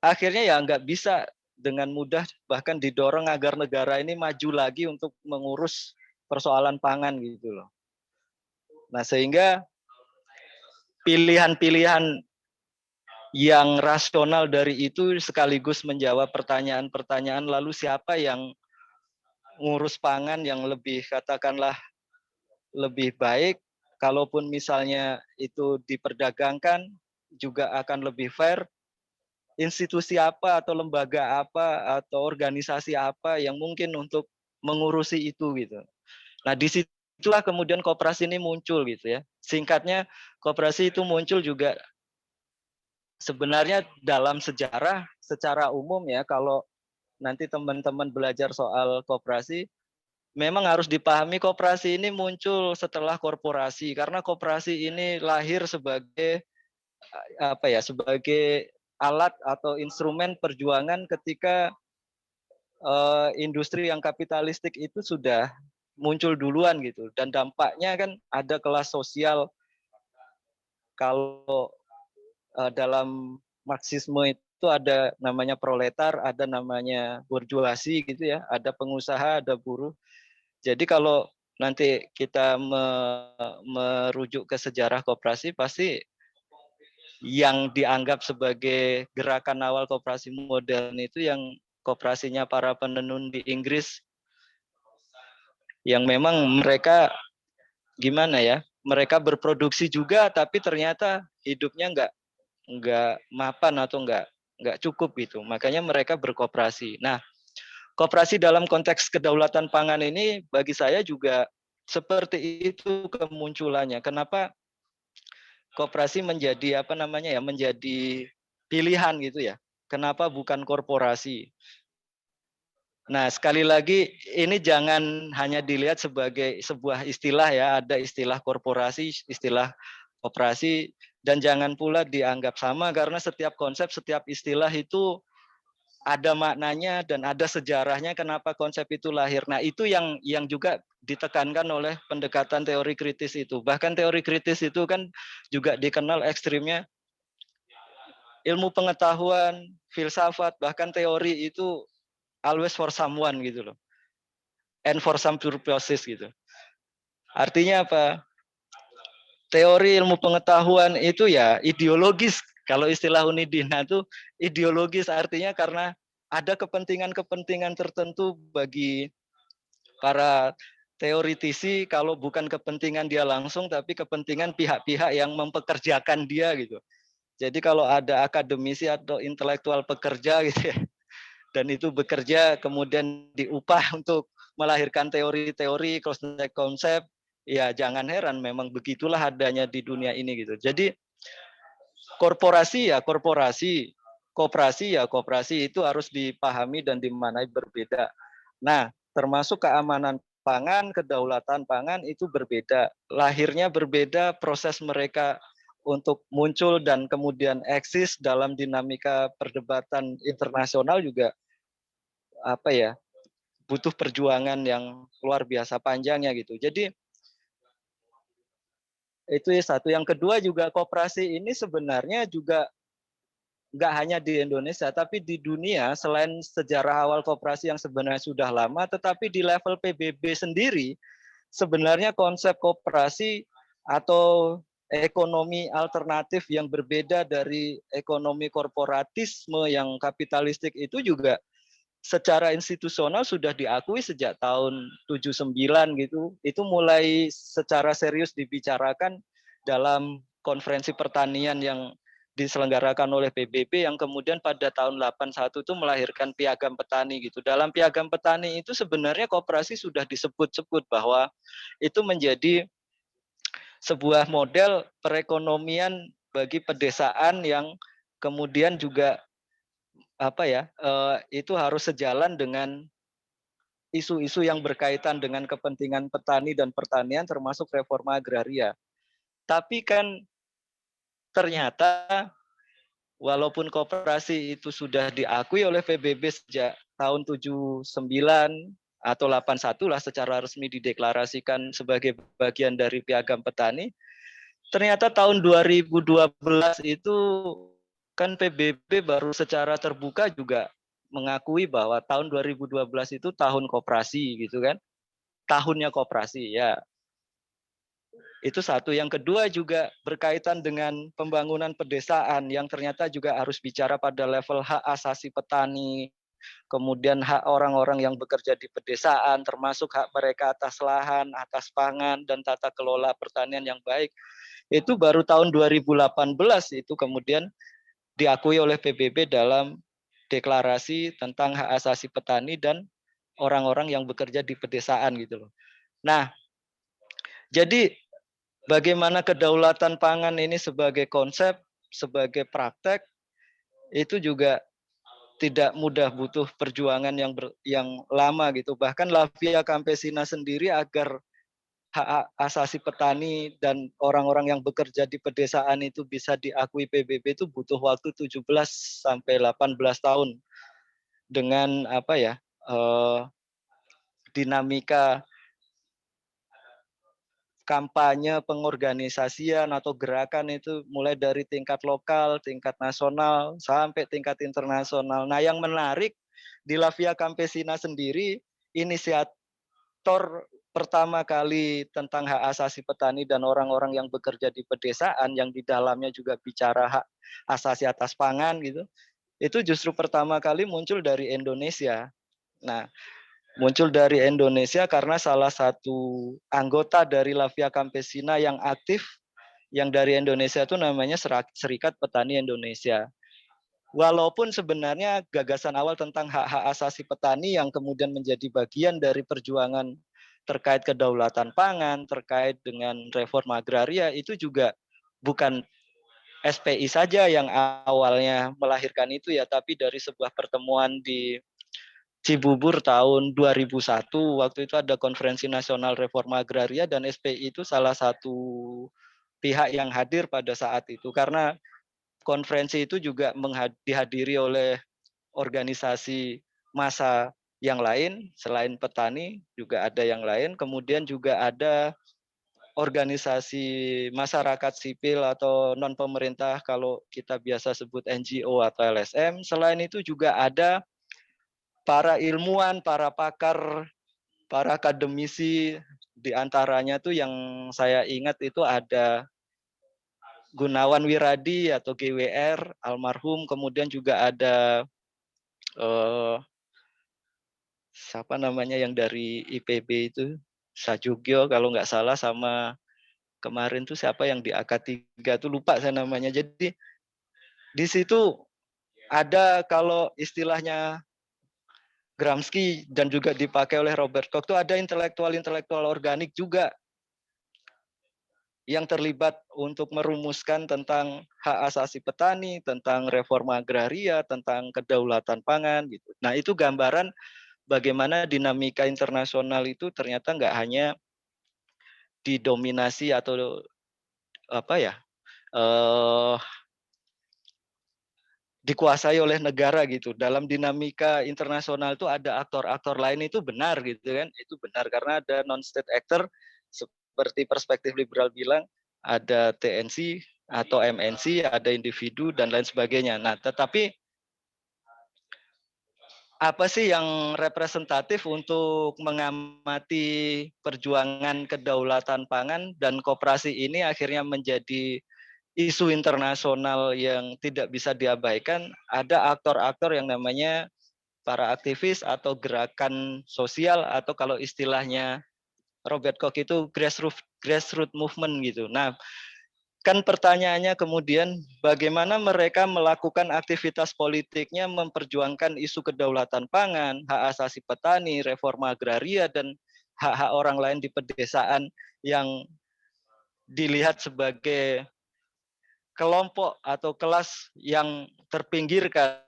Akhirnya ya nggak bisa dengan mudah bahkan didorong agar negara ini maju lagi untuk mengurus persoalan pangan gitu loh. Nah, sehingga pilihan-pilihan yang rasional dari itu sekaligus menjawab pertanyaan-pertanyaan lalu siapa yang ngurus pangan yang lebih katakanlah lebih baik, kalaupun misalnya itu diperdagangkan juga akan lebih fair, institusi apa atau lembaga apa atau organisasi apa yang mungkin untuk mengurusi itu gitu. Nah, disitulah kemudian koperasi ini muncul gitu ya. Singkatnya, koperasi itu muncul juga sebenarnya dalam sejarah secara umum ya, kalau nanti teman-teman belajar soal koperasi, memang harus dipahami koperasi ini muncul setelah korporasi karena koperasi ini lahir sebagai apa ya, sebagai alat atau instrumen perjuangan ketika industri yang kapitalistik itu sudah muncul duluan gitu dan dampaknya kan ada kelas sosial kalau dalam Marxisme itu ada namanya proletar, ada namanya bourgeoisie gitu ya, ada pengusaha, ada buruh. Jadi kalau nanti kita merujuk ke sejarah koperasi, pasti yang dianggap sebagai gerakan awal koperasi modern itu yang koperasinya para penenun di Inggris, yang memang mereka gimana ya, mereka berproduksi juga tapi ternyata hidupnya nggak mapan atau nggak cukup gitu. Makanya mereka berkoperasi. Nah, koperasi dalam konteks kedaulatan pangan ini bagi saya juga seperti itu kemunculannya. Kenapa koperasi menjadi apa namanya ya, menjadi pilihan gitu ya? Kenapa bukan korporasi? Nah, sekali lagi ini jangan hanya dilihat sebagai sebuah istilah ya, ada istilah korporasi, istilah koperasi, dan jangan pula dianggap sama karena setiap konsep, setiap istilah itu ada maknanya dan ada sejarahnya kenapa konsep itu lahir. Nah, itu yang juga ditekankan oleh pendekatan teori kritis itu. Bahkan teori kritis itu kan juga dikenal ekstrimnya ilmu pengetahuan, filsafat, bahkan teori itu always for someone gitu loh. And for some purposes gitu. Artinya apa? Teori ilmu pengetahuan itu ya ideologis. Kalau istilah Unidina itu ideologis artinya karena ada kepentingan-kepentingan tertentu bagi para teoritisi, kalau bukan kepentingan dia langsung tapi kepentingan pihak-pihak yang mempekerjakan dia gitu. Jadi kalau ada akademisi atau intelektual pekerja gitu ya, dan itu bekerja kemudian diupah untuk melahirkan teori-teori, konsep, ya jangan heran memang begitulah adanya di dunia ini gitu. Jadi korporasi ya korporasi, koperasi ya koperasi, itu harus dipahami dan dimaknai berbeda. Nah, termasuk keamanan pangan, kedaulatan pangan itu berbeda. Lahirnya berbeda, proses mereka untuk muncul dan kemudian eksis dalam dinamika perdebatan internasional juga apa ya, butuh perjuangan yang luar biasa panjangnya gitu. Jadi itu satu. Yang kedua juga koperasi ini sebenarnya juga nggak hanya di Indonesia, tapi di dunia selain sejarah awal koperasi yang sebenarnya sudah lama, tetapi di level PBB sendiri sebenarnya konsep koperasi atau ekonomi alternatif yang berbeda dari ekonomi korporatisme yang kapitalistik itu juga secara institusional sudah diakui sejak tahun 79 gitu. Itu mulai secara serius dibicarakan dalam konferensi pertanian yang diselenggarakan oleh PBB yang kemudian pada tahun 81 itu melahirkan piagam petani gitu. Dalam piagam petani itu sebenarnya koperasi sudah disebut-sebut bahwa itu menjadi sebuah model perekonomian bagi pedesaan yang kemudian juga itu harus sejalan dengan isu-isu yang berkaitan dengan kepentingan petani dan pertanian termasuk reforma agraria. Tapi kan ternyata walaupun koperasi itu sudah diakui oleh PBB sejak tahun 79 atau 81 lah secara resmi dideklarasikan sebagai bagian dari piagam petani, ternyata tahun 2012 itu kan PBB baru secara terbuka juga mengakui bahwa tahun 2012 itu tahun koperasi gitu kan. Tahunnya koperasi ya. Itu satu. Yang kedua juga berkaitan dengan pembangunan pedesaan yang ternyata juga harus bicara pada level hak asasi petani, kemudian hak orang-orang yang bekerja di pedesaan, termasuk hak mereka atas lahan, atas pangan, dan tata kelola pertanian yang baik. Itu baru tahun 2018 itu kemudian diakui oleh PBB dalam deklarasi tentang hak asasi petani dan orang-orang yang bekerja di pedesaan gitu loh. Nah, jadi bagaimana kedaulatan pangan ini sebagai konsep, sebagai praktek, itu juga tidak mudah, butuh perjuangan yang lama gitu. Bahkan Lavia Campesina sendiri agar hak asasi petani dan orang-orang yang bekerja di pedesaan itu bisa diakui PBB itu butuh waktu 17 sampai 18 tahun dengan dinamika kampanye pengorganisasian atau gerakan itu mulai dari tingkat lokal, tingkat nasional, sampai tingkat internasional. Nah, yang menarik di Lavia Campesina sendiri, inisiator pertama kali tentang hak asasi petani dan orang-orang yang bekerja di pedesaan, yang di dalamnya juga bicara hak asasi atas pangan gitu, itu justru pertama kali muncul dari Indonesia. Nah, muncul dari Indonesia karena salah satu anggota dari Lavia Campesina yang aktif yang dari Indonesia itu namanya Serikat Petani Indonesia. Walaupun sebenarnya gagasan awal tentang hak-hak asasi petani yang kemudian menjadi bagian dari perjuangan terkait kedaulatan pangan, terkait dengan reforma agraria itu juga bukan SPI saja yang awalnya melahirkan itu ya, tapi dari sebuah pertemuan di Cibubur tahun 2001, waktu itu ada Konferensi Nasional Reforma Agraria dan SPI itu salah satu pihak yang hadir pada saat itu karena konferensi itu juga dihadiri oleh organisasi massa yang lain selain petani, juga ada yang lain, kemudian juga ada organisasi masyarakat sipil atau non pemerintah kalau kita biasa sebut NGO atau LSM. Selain itu juga ada para ilmuwan, para pakar, para akademisi, di antaranya tuh yang saya ingat itu ada Gunawan Wiradi atau GWR almarhum, kemudian juga ada siapa namanya yang dari IPB itu Sajugyo kalau nggak salah, sama kemarin tuh siapa yang di AK3 tuh lupa saya namanya. Jadi di situ ada, kalau istilahnya Gramsci dan juga dipakai oleh Robert Koch itu ada intelektual organik juga yang terlibat untuk merumuskan tentang hak asasi petani, tentang reforma agraria, tentang kedaulatan pangan gitu. Nah, itu gambaran bagaimana dinamika internasional itu ternyata nggak hanya didominasi atau eh, dikuasai oleh negara gitu. Dalam dinamika internasional itu ada aktor-aktor lain, itu benar gitu kan. Itu benar karena ada non-state actor seperti perspektif liberal bilang, ada TNC atau MNC, ada individu dan lain sebagainya. Nah, tetapi apa sih yang representatif untuk mengamati perjuangan kedaulatan pangan dan koperasi ini akhirnya menjadi isu internasional yang tidak bisa diabaikan? Ada aktor-aktor yang namanya para aktivis atau gerakan sosial, atau kalau istilahnya Robert Koch itu grassroots movement gitu. Nah, kan pertanyaannya kemudian bagaimana mereka melakukan aktivitas politiknya memperjuangkan isu kedaulatan pangan, hak asasi petani, reforma agraria, dan hak-hak orang lain di pedesaan yang dilihat sebagai kelompok atau kelas yang terpinggirkan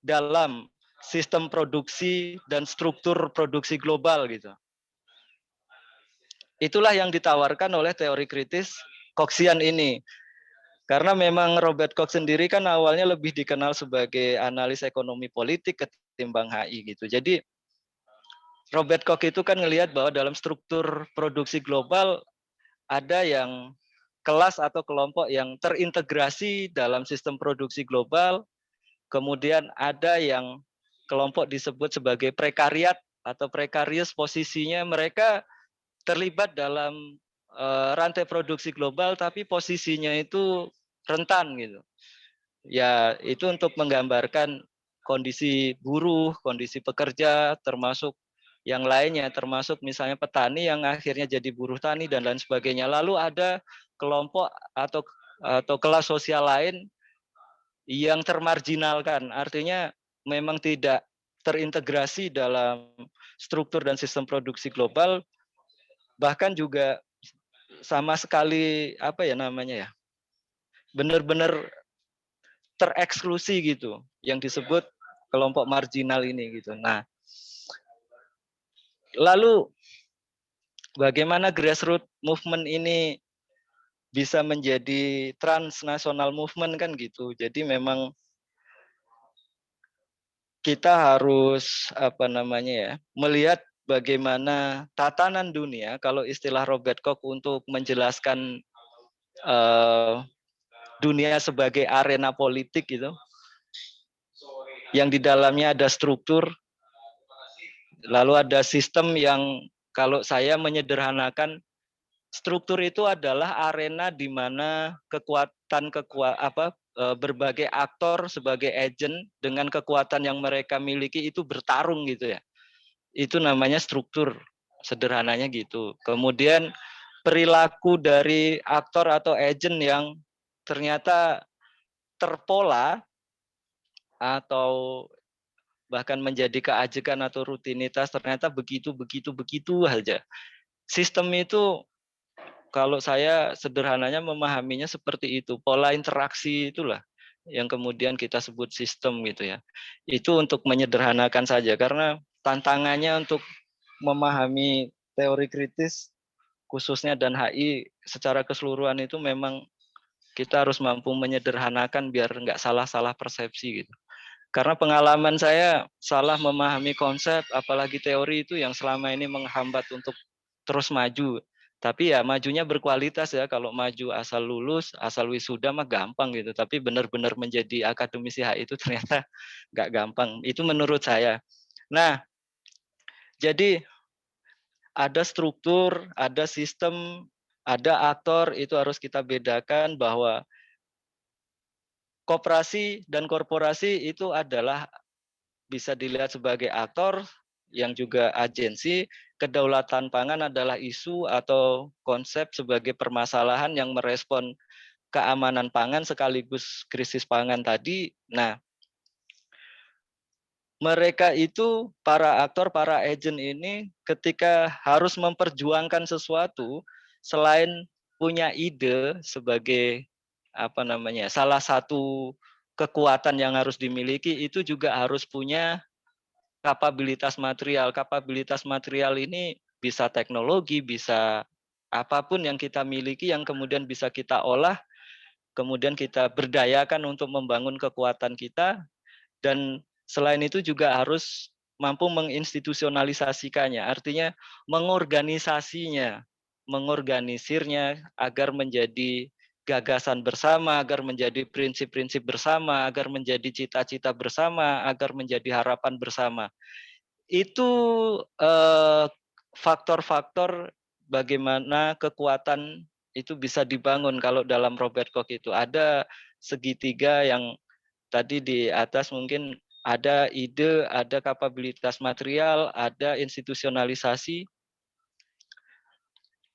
dalam sistem produksi dan struktur produksi global gitu. Itulah yang ditawarkan oleh teori kritis Kochian ini. Karena memang Robert Koch sendiri kan awalnya lebih dikenal sebagai analis ekonomi politik ketimbang HI gitu. Jadi Robert Koch itu kan ngelihat bahwa dalam struktur produksi global ada yang kelas atau kelompok yang terintegrasi dalam sistem produksi global, kemudian ada yang kelompok disebut sebagai prekariat atau prekarius, posisinya mereka terlibat dalam rantai produksi global tapi posisinya itu rentan gitu. Ya, itu untuk menggambarkan kondisi buruh, kondisi pekerja, termasuk yang lainnya, termasuk misalnya petani yang akhirnya jadi buruh tani dan lain sebagainya. Lalu ada kelompok atau kelas sosial lain yang termarginalkan, artinya memang tidak terintegrasi dalam struktur dan sistem produksi global, bahkan juga sama sekali apa ya namanya ya, benar-benar tereksklusi gitu, yang disebut kelompok marginal ini gitu. Nah, lalu bagaimana grassroots movement ini bisa menjadi transnational movement kan gitu. Jadi memang kita harus apa namanya ya, melihat bagaimana tatanan dunia, kalau istilah Robert Koch untuk menjelaskan dunia sebagai arena politik gitu, yang di dalamnya ada struktur, lalu ada sistem yang kalau saya menyederhanakan, struktur itu adalah arena di mana berbagai aktor sebagai agent dengan kekuatan yang mereka miliki itu bertarung gitu ya. Itu namanya struktur, sederhananya gitu. Kemudian perilaku dari aktor atau agent yang ternyata terpola atau bahkan menjadi keajekan atau rutinitas, ternyata begitu aja. Sistem itu kalau saya sederhananya memahaminya seperti itu, pola interaksi itulah yang kemudian kita sebut sistem gitu ya. Itu untuk menyederhanakan saja, karena tantangannya untuk memahami teori kritis khususnya dan HI secara keseluruhan itu memang kita harus mampu menyederhanakan biar nggak salah-salah persepsi gitu. Karena pengalaman saya salah memahami konsep, apalagi teori itu yang selama ini menghambat untuk terus maju. Tapi ya majunya berkualitas ya, kalau maju asal lulus, asal wisuda mah gampang gitu. Tapi benar-benar menjadi akademisi HI itu ternyata nggak gampang. Itu menurut saya. Nah, jadi ada struktur, ada sistem, ada aktor, itu harus kita bedakan bahwa koperasi dan korporasi itu adalah bisa dilihat sebagai aktor yang juga agensi. Kedaulatan pangan adalah isu atau konsep sebagai permasalahan yang merespon keamanan pangan sekaligus krisis pangan tadi. Nah, mereka itu para aktor, para agent ini ketika harus memperjuangkan sesuatu, selain punya ide sebagai apa namanya, salah satu kekuatan yang harus dimiliki, itu juga harus punya kapabilitas material. Kapabilitas material ini bisa teknologi, bisa apapun yang kita miliki yang kemudian bisa kita olah, kemudian kita berdayakan untuk membangun kekuatan kita, dan selain itu juga harus mampu menginstitusionalisasikannya, artinya mengorganisasinya, mengorganisirnya agar menjadi gagasan bersama, agar menjadi prinsip-prinsip bersama, agar menjadi cita-cita bersama, agar menjadi harapan bersama. Itu faktor-faktor bagaimana kekuatan itu bisa dibangun. Kalau dalam Robert Koch itu ada segitiga yang tadi di atas mungkin ada ide, ada kapabilitas material, ada institusionalisasi.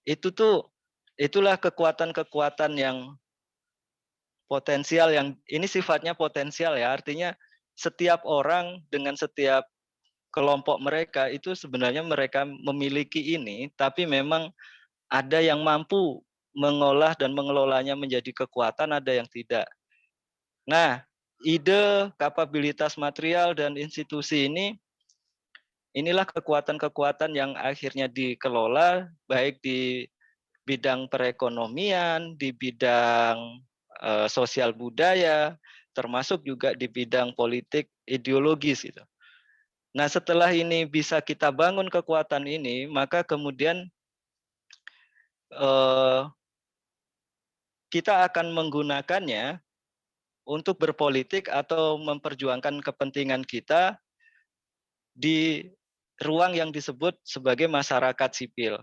Itulah kekuatan-kekuatan yang potensial, yang ini sifatnya potensial ya. Artinya setiap orang dengan setiap kelompok mereka itu sebenarnya mereka memiliki ini, tapi memang ada yang mampu mengolah dan mengelolanya menjadi kekuatan, ada yang tidak. Nah, ide, kapabilitas material dan institusi inilah kekuatan-kekuatan yang akhirnya dikelola baik di bidang perekonomian, di bidang sosial budaya, termasuk juga di bidang politik ideologis gitu. Nah, setelah ini bisa kita bangun kekuatan ini, maka kemudian kita akan menggunakannya untuk berpolitik atau memperjuangkan kepentingan kita di ruang yang disebut sebagai masyarakat sipil.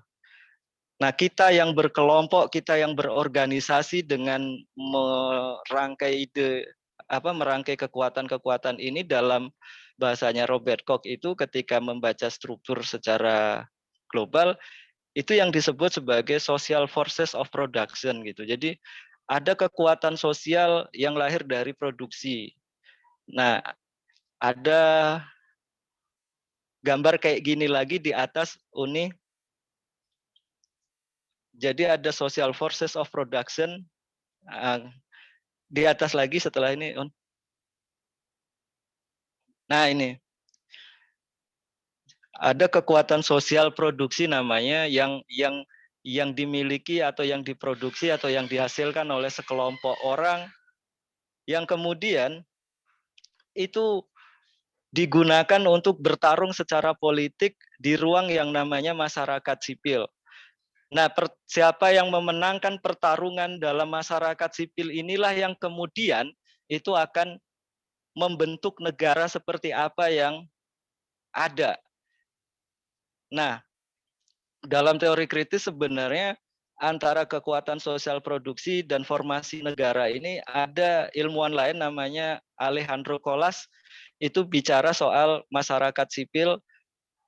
Nah, kita yang berkelompok, kita yang berorganisasi dengan merangkai merangkai kekuatan-kekuatan ini, dalam bahasanya Robert Koch itu ketika membaca struktur secara global, itu yang disebut sebagai social forces of production gitu. Jadi ada kekuatan sosial yang lahir dari produksi. Nah, ada gambar kayak gini lagi di atas Uni. Jadi ada social forces of production. Di atas lagi setelah ini. Nah, ini ada kekuatan sosial produksi namanya yang dimiliki atau yang diproduksi atau yang dihasilkan oleh sekelompok orang yang kemudian itu digunakan untuk bertarung secara politik di ruang yang namanya masyarakat sipil. Nah, siapa yang memenangkan pertarungan dalam masyarakat sipil inilah yang kemudian itu akan membentuk negara seperti apa yang ada. Nah, dalam teori kritis sebenarnya antara kekuatan sosial produksi dan formasi negara ini ada ilmuwan lain namanya Alejandro Colas, itu bicara soal masyarakat sipil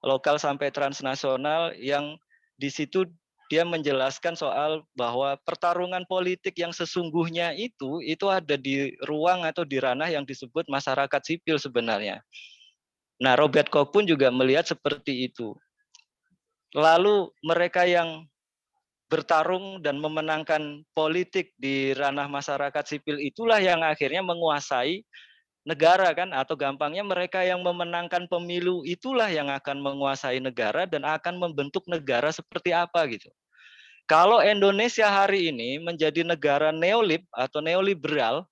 lokal sampai transnasional, yang di situ dia menjelaskan soal bahwa pertarungan politik yang sesungguhnya itu ada di ruang atau di ranah yang disebut masyarakat sipil sebenarnya. Nah, Robert Koch pun juga melihat seperti itu. Lalu mereka yang bertarung dan memenangkan politik di ranah masyarakat sipil itulah yang akhirnya menguasai negara kan, atau gampangnya mereka yang memenangkan pemilu itulah yang akan menguasai negara dan akan membentuk negara seperti apa gitu. Kalau Indonesia hari ini menjadi negara neolib atau neoliberal,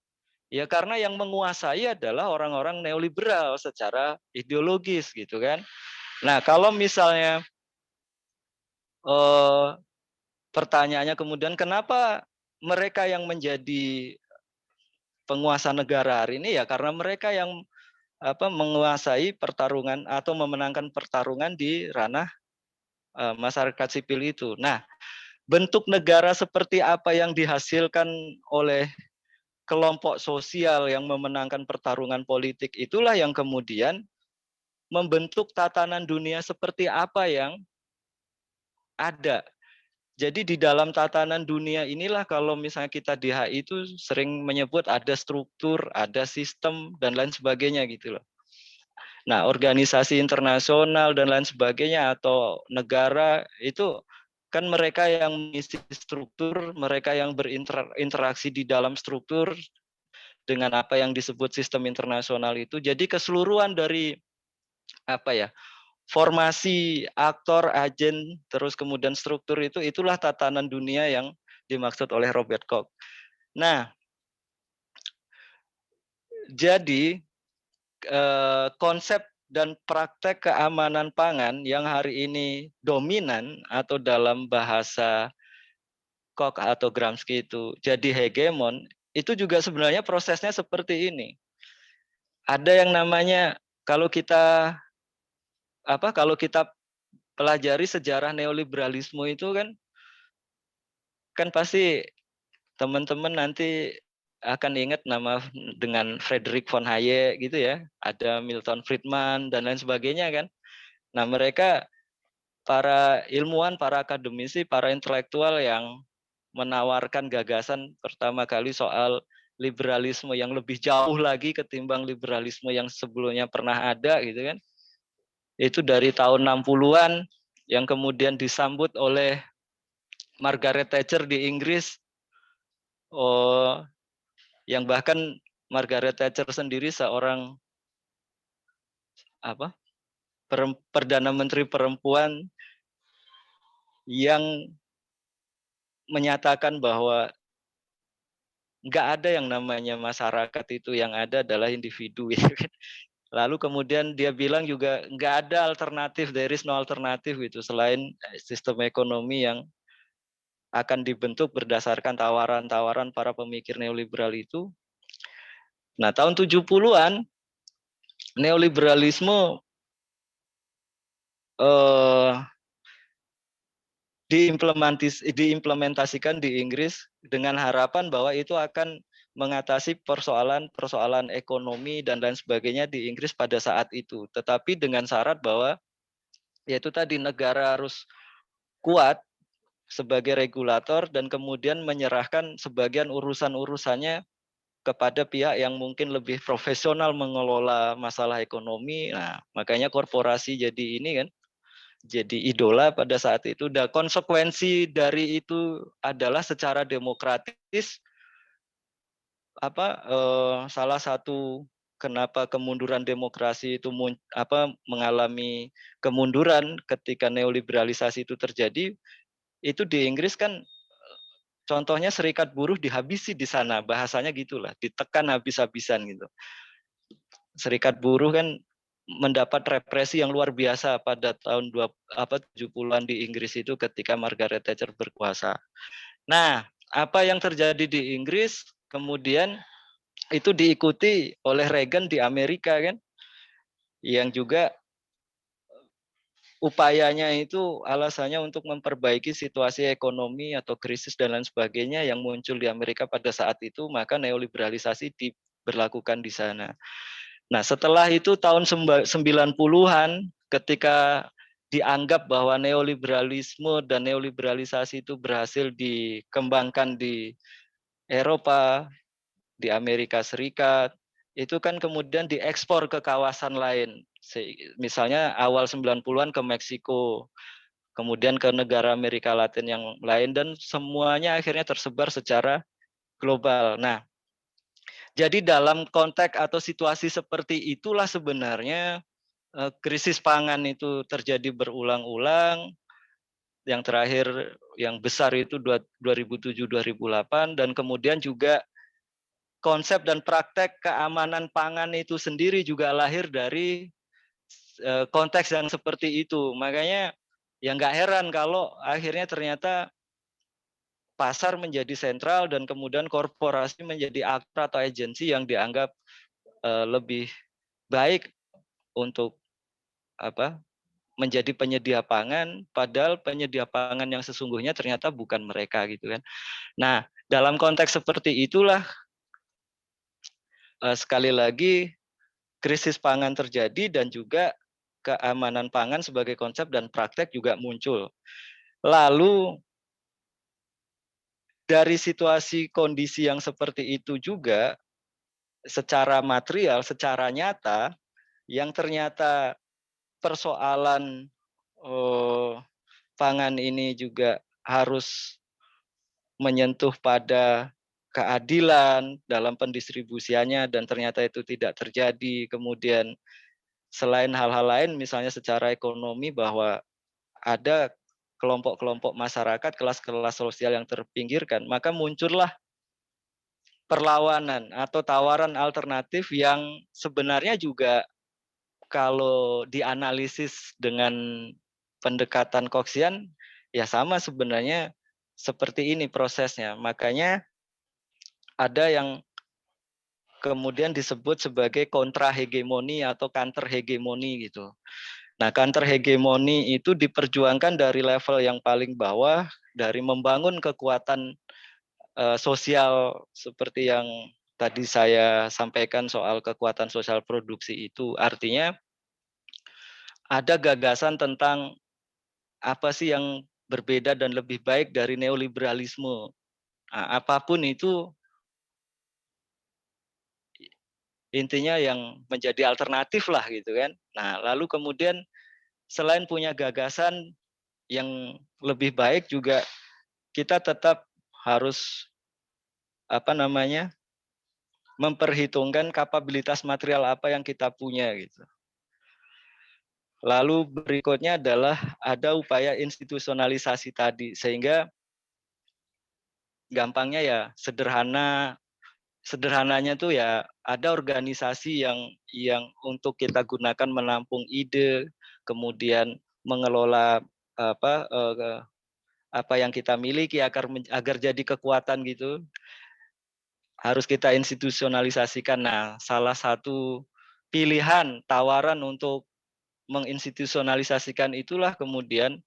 ya karena yang menguasai adalah orang-orang neoliberal secara ideologis gitu kan. Nah, kalau misalnya pertanyaannya kemudian kenapa mereka yang menjadi penguasa negara hari ini, ya karena mereka yang menguasai pertarungan atau memenangkan pertarungan di ranah masyarakat sipil itu. Nah, bentuk negara seperti apa yang dihasilkan oleh kelompok sosial yang memenangkan pertarungan politik itulah yang kemudian membentuk tatanan dunia seperti apa yang ada. Jadi di dalam tatanan dunia inilah kalau misalnya kita di HI itu sering menyebut ada struktur, ada sistem, dan lain sebagainya gitu loh. Nah, organisasi internasional dan lain sebagainya atau negara itu kan mereka yang mengisi struktur, mereka yang berinteraksi di dalam struktur dengan apa yang disebut sistem internasional itu. Jadi keseluruhan dari formasi aktor, agen, terus kemudian struktur itulah tatanan dunia yang dimaksud oleh Robert Koch. Nah, jadi konsep dan praktek keamanan pangan yang hari ini dominan atau dalam bahasa Koch atau Gramsci itu jadi hegemon, itu juga sebenarnya prosesnya seperti ini. Ada yang namanya kalau kita pelajari sejarah neoliberalisme itu kan pasti teman-teman nanti akan ingat nama dengan Friedrich von Hayek gitu ya, ada Milton Friedman dan lain sebagainya kan. Nah, mereka para ilmuwan, para akademisi, para intelektual yang menawarkan gagasan pertama kali soal liberalisme yang lebih jauh lagi ketimbang liberalisme yang sebelumnya pernah ada gitu kan. Itu dari tahun 60-an yang kemudian disambut oleh Margaret Thatcher di Inggris. Oh, yang bahkan Margaret Thatcher sendiri seorang apa? Perdana Menteri perempuan yang menyatakan bahwa nggak ada yang namanya masyarakat itu, yang ada adalah individu. Lalu kemudian dia bilang juga nggak ada alternatif, there is no alternatif gitu selain sistem ekonomi yang akan dibentuk berdasarkan tawaran-tawaran para pemikir neoliberal itu. Nah, tahun 70-an neoliberalisme eh, diimplementasikan di Inggris dengan harapan bahwa itu akan mengatasi persoalan-persoalan ekonomi dan lain sebagainya di Inggris pada saat itu. Tetapi dengan syarat bahwa yaitu tadi negara harus kuat sebagai regulator dan kemudian menyerahkan sebagian urusan-urusannya kepada pihak yang mungkin lebih profesional mengelola masalah ekonomi. Nah, makanya korporasi jadi ini kan, jadi idola pada saat itu. Dan konsekuensi dari itu adalah secara demokratis salah satu kenapa kemunduran demokrasi itu mengalami kemunduran ketika neoliberalisasi itu terjadi, itu di Inggris kan contohnya serikat buruh dihabisi di sana, bahasanya gitulah, ditekan habis-habisan gitu. Serikat buruh kan mendapat represi yang luar biasa pada tahun 70-an di Inggris itu ketika Margaret Thatcher berkuasa. Nah, apa yang terjadi di Inggris kemudian itu diikuti oleh Reagan di Amerika kan, yang juga upayanya itu alasannya untuk memperbaiki situasi ekonomi atau krisis dan lain sebagainya yang muncul di Amerika pada saat itu, maka neoliberalisasi diberlakukan di sana. Nah, setelah itu tahun 90-an ketika dianggap bahwa neoliberalisme dan neoliberalisasi itu berhasil dikembangkan di Eropa, di Amerika Serikat, itu kan kemudian diekspor ke kawasan lain. Misalnya awal 90-an ke Meksiko, kemudian ke negara Amerika Latin yang lain, dan semuanya akhirnya tersebar secara global. Nah, jadi dalam konteks atau situasi seperti itulah sebenarnya krisis pangan itu terjadi berulang-ulang. Yang terakhir yang besar itu 2007-2008, dan kemudian juga konsep dan praktek keamanan pangan itu sendiri juga lahir dari konteks yang seperti itu. Makanya ya nggak heran kalau akhirnya ternyata pasar menjadi sentral dan kemudian korporasi menjadi aktor atau agensi yang dianggap lebih baik untuk menjadi penyedia pangan, padahal penyedia pangan yang sesungguhnya ternyata bukan mereka gitu kan. Nah, dalam konteks seperti itulah sekali lagi krisis pangan terjadi dan juga keamanan pangan sebagai konsep dan praktek juga muncul. Lalu dari situasi kondisi yang seperti itu juga secara material, secara nyata yang ternyata persoalan pangan ini juga harus menyentuh pada keadilan dalam pendistribusiannya dan ternyata itu tidak terjadi. Kemudian selain hal-hal lain misalnya secara ekonomi bahwa ada kelompok-kelompok masyarakat, kelas-kelas sosial yang terpinggirkan, maka muncullah perlawanan atau tawaran alternatif yang sebenarnya juga kalau dianalisis dengan pendekatan Coxian ya sama sebenarnya seperti ini prosesnya. Makanya ada yang kemudian disebut sebagai kontra hegemoni atau counter hegemoni gitu. Nah, counter hegemoni itu diperjuangkan dari level yang paling bawah, dari membangun kekuatan sosial seperti yang tadi saya sampaikan soal kekuatan sosial produksi itu. Artinya ada gagasan tentang apa sih yang berbeda dan lebih baik dari neoliberalisme. Nah, apapun itu intinya yang menjadi alternatif lah gitu kan. Nah, lalu kemudian selain punya gagasan yang lebih baik juga kita tetap harus apa namanya memperhitungkan kapabilitas material apa yang kita punya gitu. Lalu berikutnya adalah ada upaya institusionalisasi tadi sehingga gampangnya ya sederhananya tuh ya ada organisasi yang untuk kita gunakan menampung ide, kemudian mengelola apa apa yang kita miliki agar jadi kekuatan gitu, harus kita institusionalisasikan. Nah, salah satu pilihan tawaran untuk menginstitusionalisasikan itulah kemudian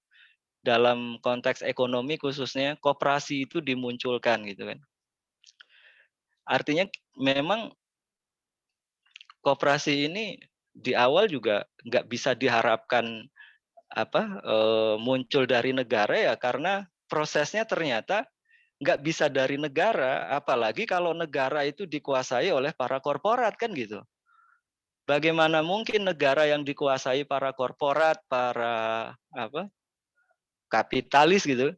dalam konteks ekonomi khususnya koperasi itu dimunculkan gitu kan. Artinya memang koperasi ini di awal juga nggak bisa diharapkan muncul dari negara ya karena prosesnya ternyata nggak bisa dari negara, apalagi kalau negara itu dikuasai oleh para korporat kan gitu. Bagaimana mungkin negara yang dikuasai para korporat, para kapitalis gitu,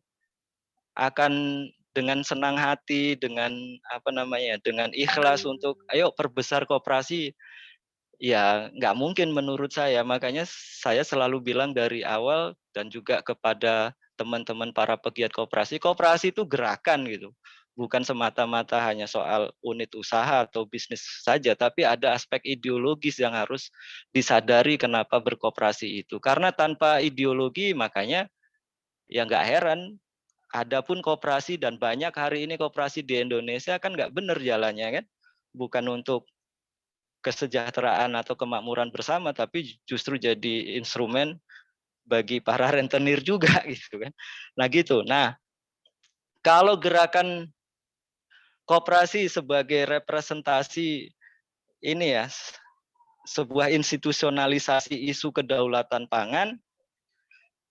akan dengan senang hati, dengan dengan ikhlas untuk ayo perbesar koperasi. Ya, nggak mungkin menurut saya. Makanya saya selalu bilang dari awal dan juga kepada teman-teman para pegiat koperasi, koperasi itu gerakan gitu. Bukan semata-mata hanya soal unit usaha atau bisnis saja, tapi ada aspek ideologis yang harus disadari kenapa berkoperasi itu. Karena tanpa ideologi makanya ya nggak heran adapun koperasi dan banyak hari ini koperasi di Indonesia kan nggak benar jalannya kan. Bukan untuk kesejahteraan atau kemakmuran bersama, tapi justru jadi instrumen bagi para rentenir juga gitu kan. Nah gitu. Nah, kalau gerakan koperasi sebagai representasi ini ya, sebuah institusionalisasi isu kedaulatan pangan,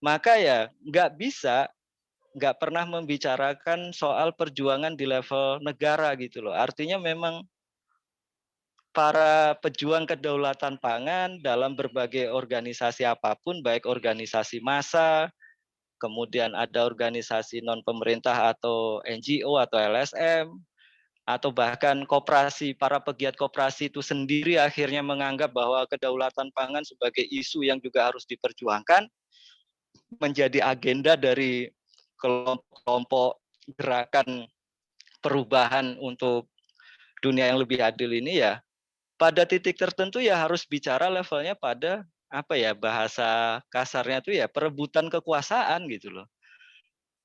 maka ya nggak pernah membicarakan soal perjuangan di level negara gitu loh. Artinya memang para pejuang kedaulatan pangan dalam berbagai organisasi apapun, baik organisasi massa, kemudian ada organisasi non pemerintah atau NGO atau LSM, atau bahkan koperasi, para pegiat koperasi itu sendiri akhirnya menganggap bahwa kedaulatan pangan sebagai isu yang juga harus diperjuangkan, menjadi agenda dari kelompok-kelompok gerakan perubahan untuk dunia yang lebih adil ini ya pada titik tertentu ya harus bicara levelnya pada bahasa kasarnya tuh ya perebutan kekuasaan gitu loh.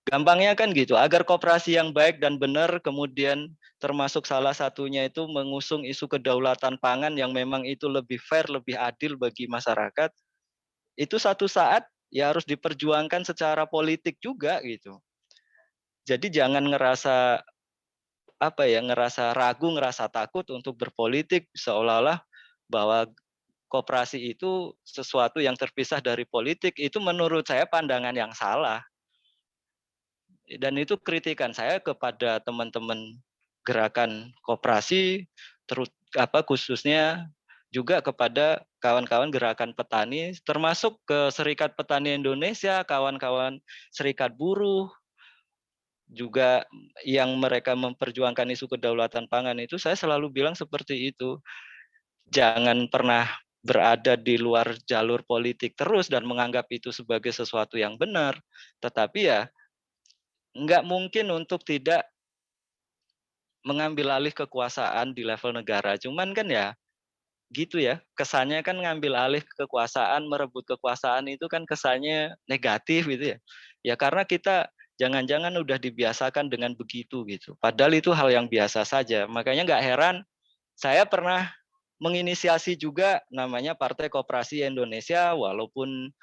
Gampangnya kan gitu, agar koperasi yang baik dan benar kemudian termasuk salah satunya itu mengusung isu kedaulatan pangan yang memang itu lebih fair, lebih adil bagi masyarakat. Itu satu saat ya harus diperjuangkan secara politik juga gitu. Jadi jangan ngerasa ragu, ngerasa takut untuk berpolitik seolah-olah bahwa koperasi itu sesuatu yang terpisah dari politik, itu menurut saya pandangan yang salah. Dan itu kritikan saya kepada teman-teman gerakan koperasi, khususnya juga kepada kawan-kawan gerakan petani, termasuk ke Serikat Petani Indonesia, kawan-kawan Serikat Buruh, juga yang mereka memperjuangkan isu kedaulatan pangan itu, saya selalu bilang seperti itu. Jangan pernah berada di luar jalur politik terus dan menganggap itu sebagai sesuatu yang benar. Tetapi ya nggak mungkin untuk tidak mengambil alih kekuasaan di level negara. Cuman kan ya gitu ya, kesannya kan ngambil alih kekuasaan, merebut kekuasaan itu kan kesannya negatif gitu ya. Ya karena kita jangan-jangan udah dibiasakan dengan begitu gitu. Padahal itu hal yang biasa saja. Makanya nggak heran saya pernah menginisiasi juga namanya Partai Koperasi Indonesia walaupun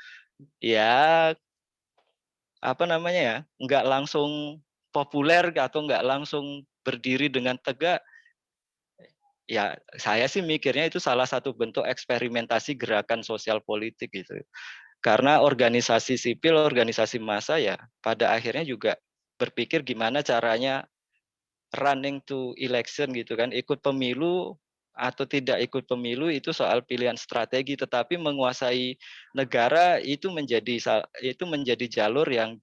ya nggak langsung populer atau nggak langsung berdiri dengan tegak, ya saya sih mikirnya itu salah satu bentuk eksperimentasi gerakan sosial politik gitu. Karena organisasi sipil, organisasi massa ya pada akhirnya juga berpikir gimana caranya running to election gitu kan, ikut pemilu atau tidak ikut pemilu itu soal pilihan strategi, tetapi menguasai negara itu menjadi jalur yang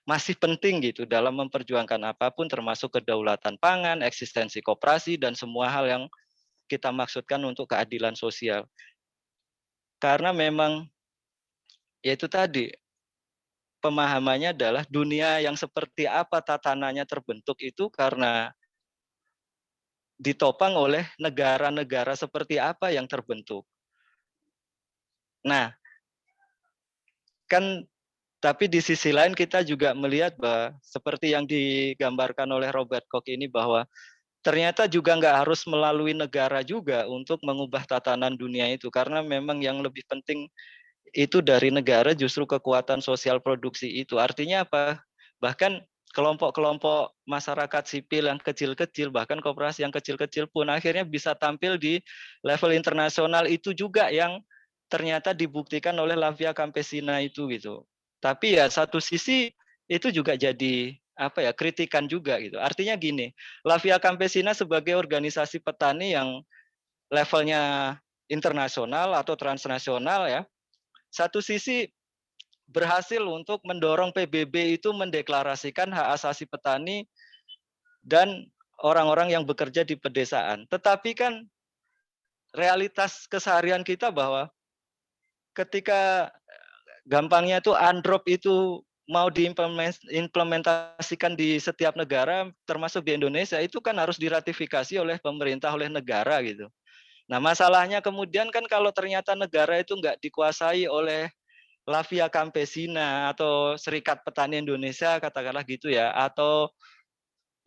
masih penting gitu dalam memperjuangkan apapun termasuk kedaulatan pangan, eksistensi koperasi dan semua hal yang kita maksudkan untuk keadilan sosial. Karena memang ya itu tadi pemahamannya adalah dunia yang seperti apa tatanannya terbentuk itu karena ditopang oleh negara-negara seperti apa yang terbentuk. Nah, kan tapi di sisi lain kita juga melihat bahwa seperti yang digambarkan oleh Robert Koch ini bahwa ternyata juga nggak harus melalui negara juga untuk mengubah tatanan dunia itu karena memang yang lebih penting itu dari negara justru kekuatan sosial produksi itu. Artinya apa? Bahkan kelompok-kelompok masyarakat sipil yang kecil-kecil, bahkan koperasi yang kecil-kecil pun akhirnya bisa tampil di level internasional itu juga yang ternyata dibuktikan oleh La Via Campesina itu gitu. Tapi ya satu sisi itu juga jadi apa ya kritikan juga gitu. Artinya gini, La Via Campesina sebagai organisasi petani yang levelnya internasional atau transnasional ya, satu sisi berhasil untuk mendorong PBB itu mendeklarasikan hak asasi petani dan orang-orang yang bekerja di pedesaan. Tetapi kan realitas keseharian kita bahwa ketika gampangnya itu UNDROP itu mau diimplementasikan di setiap negara, termasuk di Indonesia, itu kan harus diratifikasi oleh pemerintah, oleh negara gitu. Nah masalahnya kemudian kan kalau ternyata negara itu nggak dikuasai oleh La Via Campesina atau Serikat Petani Indonesia katakanlah gitu ya, atau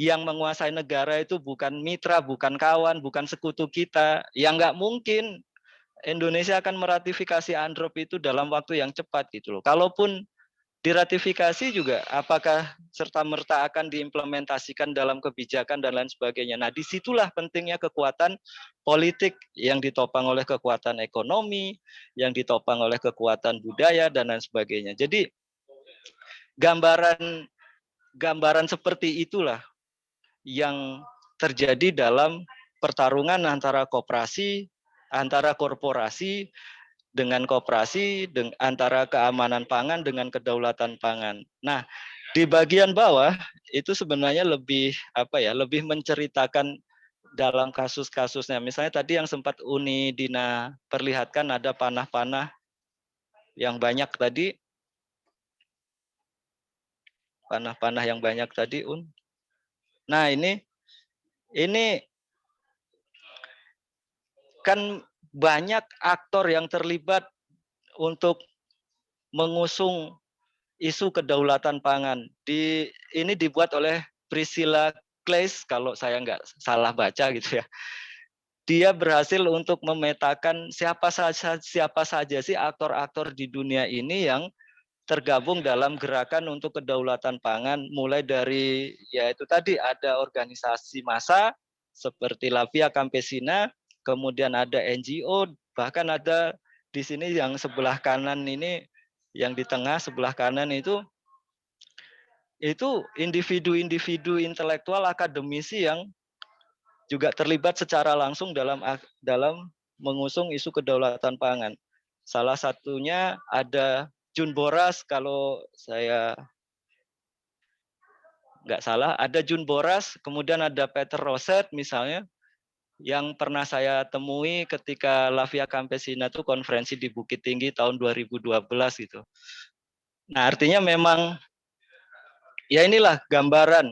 yang menguasai negara itu bukan mitra, bukan kawan, bukan sekutu kita, ya nggak mungkin Indonesia akan meratifikasi UNDROP itu dalam waktu yang cepat gitu loh. Kalaupun diratifikasi juga apakah serta-merta akan diimplementasikan dalam kebijakan dan lain sebagainya. Nah, disitulah pentingnya kekuatan politik yang ditopang oleh kekuatan ekonomi, yang ditopang oleh kekuatan budaya dan lain sebagainya. Jadi gambaran gambaran seperti itulah yang terjadi dalam pertarungan antara koperasi, antara korporasi dengan koperasi, antara keamanan pangan dengan kedaulatan pangan. Nah, di bagian bawah itu sebenarnya lebih apa ya, lebih menceritakan dalam kasus-kasusnya. Misalnya tadi yang sempat Uni Dina perlihatkan ada panah-panah yang banyak tadi, panah-panah yang banyak tadi, Nah, ini kan banyak aktor yang terlibat untuk mengusung isu kedaulatan pangan. Ini dibuat oleh Priscilla Claes kalau saya nggak salah baca gitu ya. Dia berhasil untuk memetakan siapa saja sih aktor-aktor di dunia ini yang tergabung dalam gerakan untuk kedaulatan pangan, mulai dari ya itu tadi ada organisasi massa seperti La Via Campesina, kemudian ada NGO, bahkan ada di sini yang sebelah kanan ini, yang di tengah sebelah kanan itu individu-individu intelektual akademisi yang juga terlibat secara langsung dalam mengusung isu kedaulatan pangan. Salah satunya ada Jun Boras, kalau saya nggak salah, ada Jun Boras, kemudian ada Peter Roset misalnya, yang pernah saya temui ketika La Via Campesina itu konferensi di Bukit Tinggi tahun 2012 gitu. Nah artinya memang ya inilah gambaran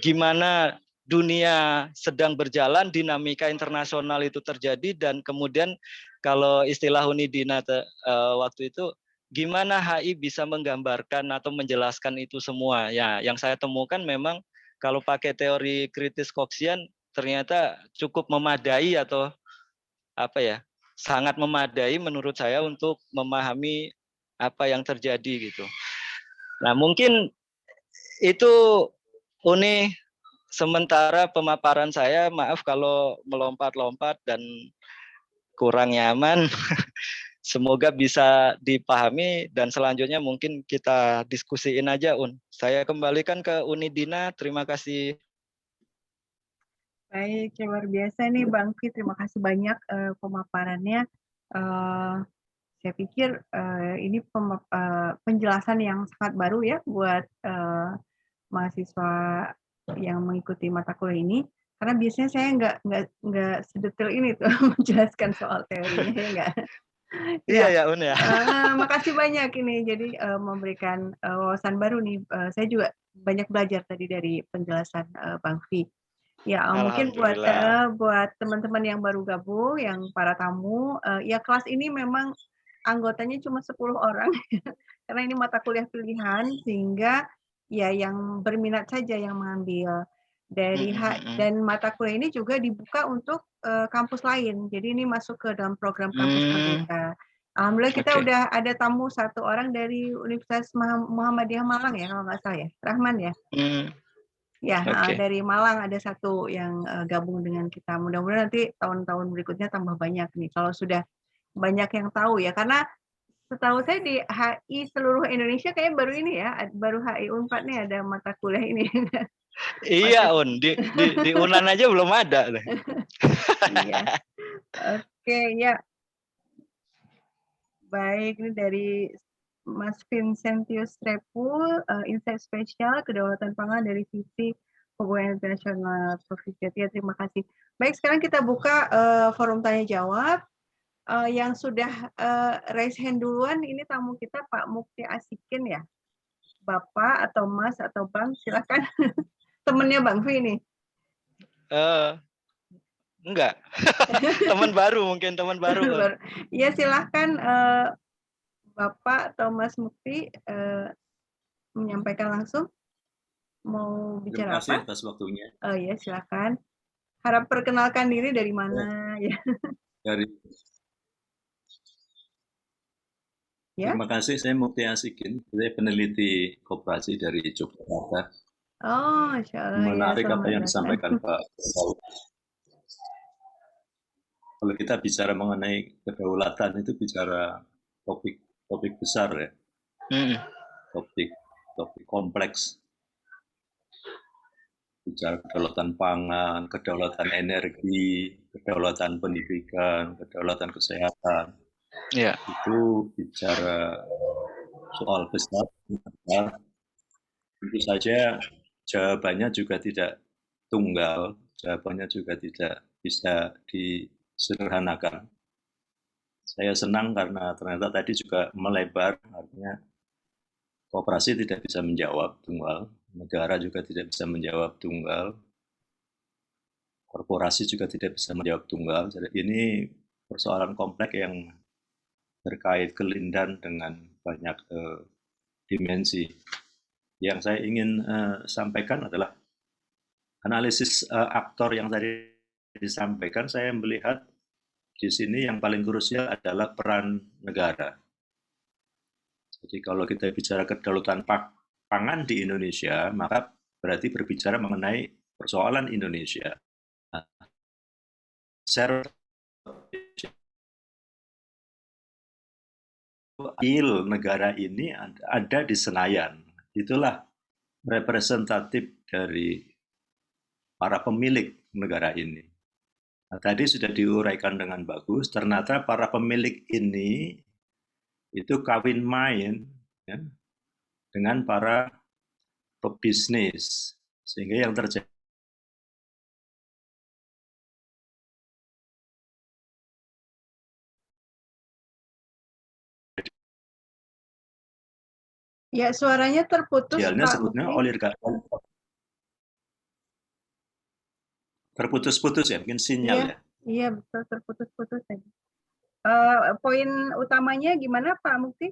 gimana dunia sedang berjalan, dinamika internasional itu terjadi, dan kemudian kalau istilah Unidina waktu itu, gimana HI bisa menggambarkan atau menjelaskan itu semua. Ya, yang saya temukan memang kalau pakai teori kritis Coxian ternyata cukup memadai atau apa ya, sangat memadai menurut saya untuk memahami apa yang terjadi gitu. Nah, mungkin itu Uni, sementara pemaparan saya, maaf kalau melompat-lompat dan kurang nyaman. Semoga bisa dipahami dan selanjutnya mungkin kita diskusiin aja, Saya kembalikan ke Uni Dina. Terima kasih. Baik, luar biasa nih Bang Fi. Terima kasih banyak pemaparannya. Saya pikir ini penjelasan yang sangat baru ya buat mahasiswa yang mengikuti mata kuliah ini. Karena biasanya saya nggak sedetail ini tuh menjelaskan soal teorinya ya nggak. Iya Ya, ya, ya. makasih banyak ini. Jadi memberikan wawasan baru nih. Saya juga banyak belajar tadi dari penjelasan Bang Fi. Ya, mungkin Alhamdulillah. buat teman-teman yang baru gabung, yang para tamu, ya kelas ini memang anggotanya cuma 10 orang, karena ini mata kuliah pilihan, sehingga ya yang berminat saja yang mengambil. Dan mata kuliah ini juga dibuka untuk kampus lain, jadi ini masuk ke dalam program kampus merdeka. Alhamdulillah kita udah ada tamu 1 orang dari Universitas Muhammadiyah Malang ya, kalau nggak salah ya, Rahman ya? Ya, dari Malang ada 1 yang gabung dengan kita. Mudah-mudahan nanti tahun-tahun berikutnya tambah banyak nih, kalau sudah banyak yang tahu ya. Karena setahu saya di HI seluruh Indonesia kayaknya baru ini ya, baru HI Unpad nih ada mata kuliah ini. Iya, di Unan aja belum ada. Iya. Oke, ya. Baik, ini dari Mas Vincentius Repul, insight spesial kedaulatan pangan dari sisi hubungan internasional Provinsi Jawa. Terima kasih. Baik, sekarang kita buka forum tanya jawab. Yang sudah raise hand duluan ini tamu kita Pak Mukti Asikin ya. Bapak atau Mas atau Bang, silakan. Temennya Bang Vi ini. Enggak. Teman baru mungkin, teman baru. Ya silahkan Bapak atau Mas Mukti menyampaikan langsung. Mau bicara apa? Terima kasih atas waktunya. Oh ya, silakan. Harap perkenalkan diri dari mana ya. Dari Ya. Terima kasih, saya Mukti Asikin, saya peneliti koperasi dari Yogyakarta. Oh, Masya Allah. Menarik ya, apa yang disampaikan Pak. Kalau kita bicara mengenai kedaulatan itu bicara topik besar ya, topik kompleks. Bicara kedaulatan pangan, kedaulatan energi, kedaulatan pendidikan, kedaulatan kesehatan. Ya. Itu bicara soal besar. Tentu saja jawabannya juga tidak tunggal, jawabannya juga tidak bisa disederhanakan. Saya senang karena ternyata tadi juga melebar, artinya koperasi tidak bisa menjawab tunggal, negara juga tidak bisa menjawab tunggal, korporasi juga tidak bisa menjawab tunggal. Jadi ini persoalan kompleks yang terkait kelindan dengan banyak dimensi. Yang saya ingin sampaikan adalah analisis aktor yang tadi disampaikan. Saya melihat di sini yang paling krusial adalah peran negara. Jadi kalau kita bicara kedaulatan pangan di Indonesia, maka berarti berbicara mengenai persoalan Indonesia. Negara ini ada di Senayan. Itulah representatif dari para pemilik negara ini. Nah, tadi sudah diuraikan dengan bagus, ternyata para pemilik ini itu kawin main ya, dengan para pebisnis, sehingga yang terjadi ya, suaranya terputus Pak sebutnya oligarki. Terputus-putus ya, mungkin sinyal ya. Iya, betul, terputus-putus tadi. Poin utamanya gimana Pak Mukti?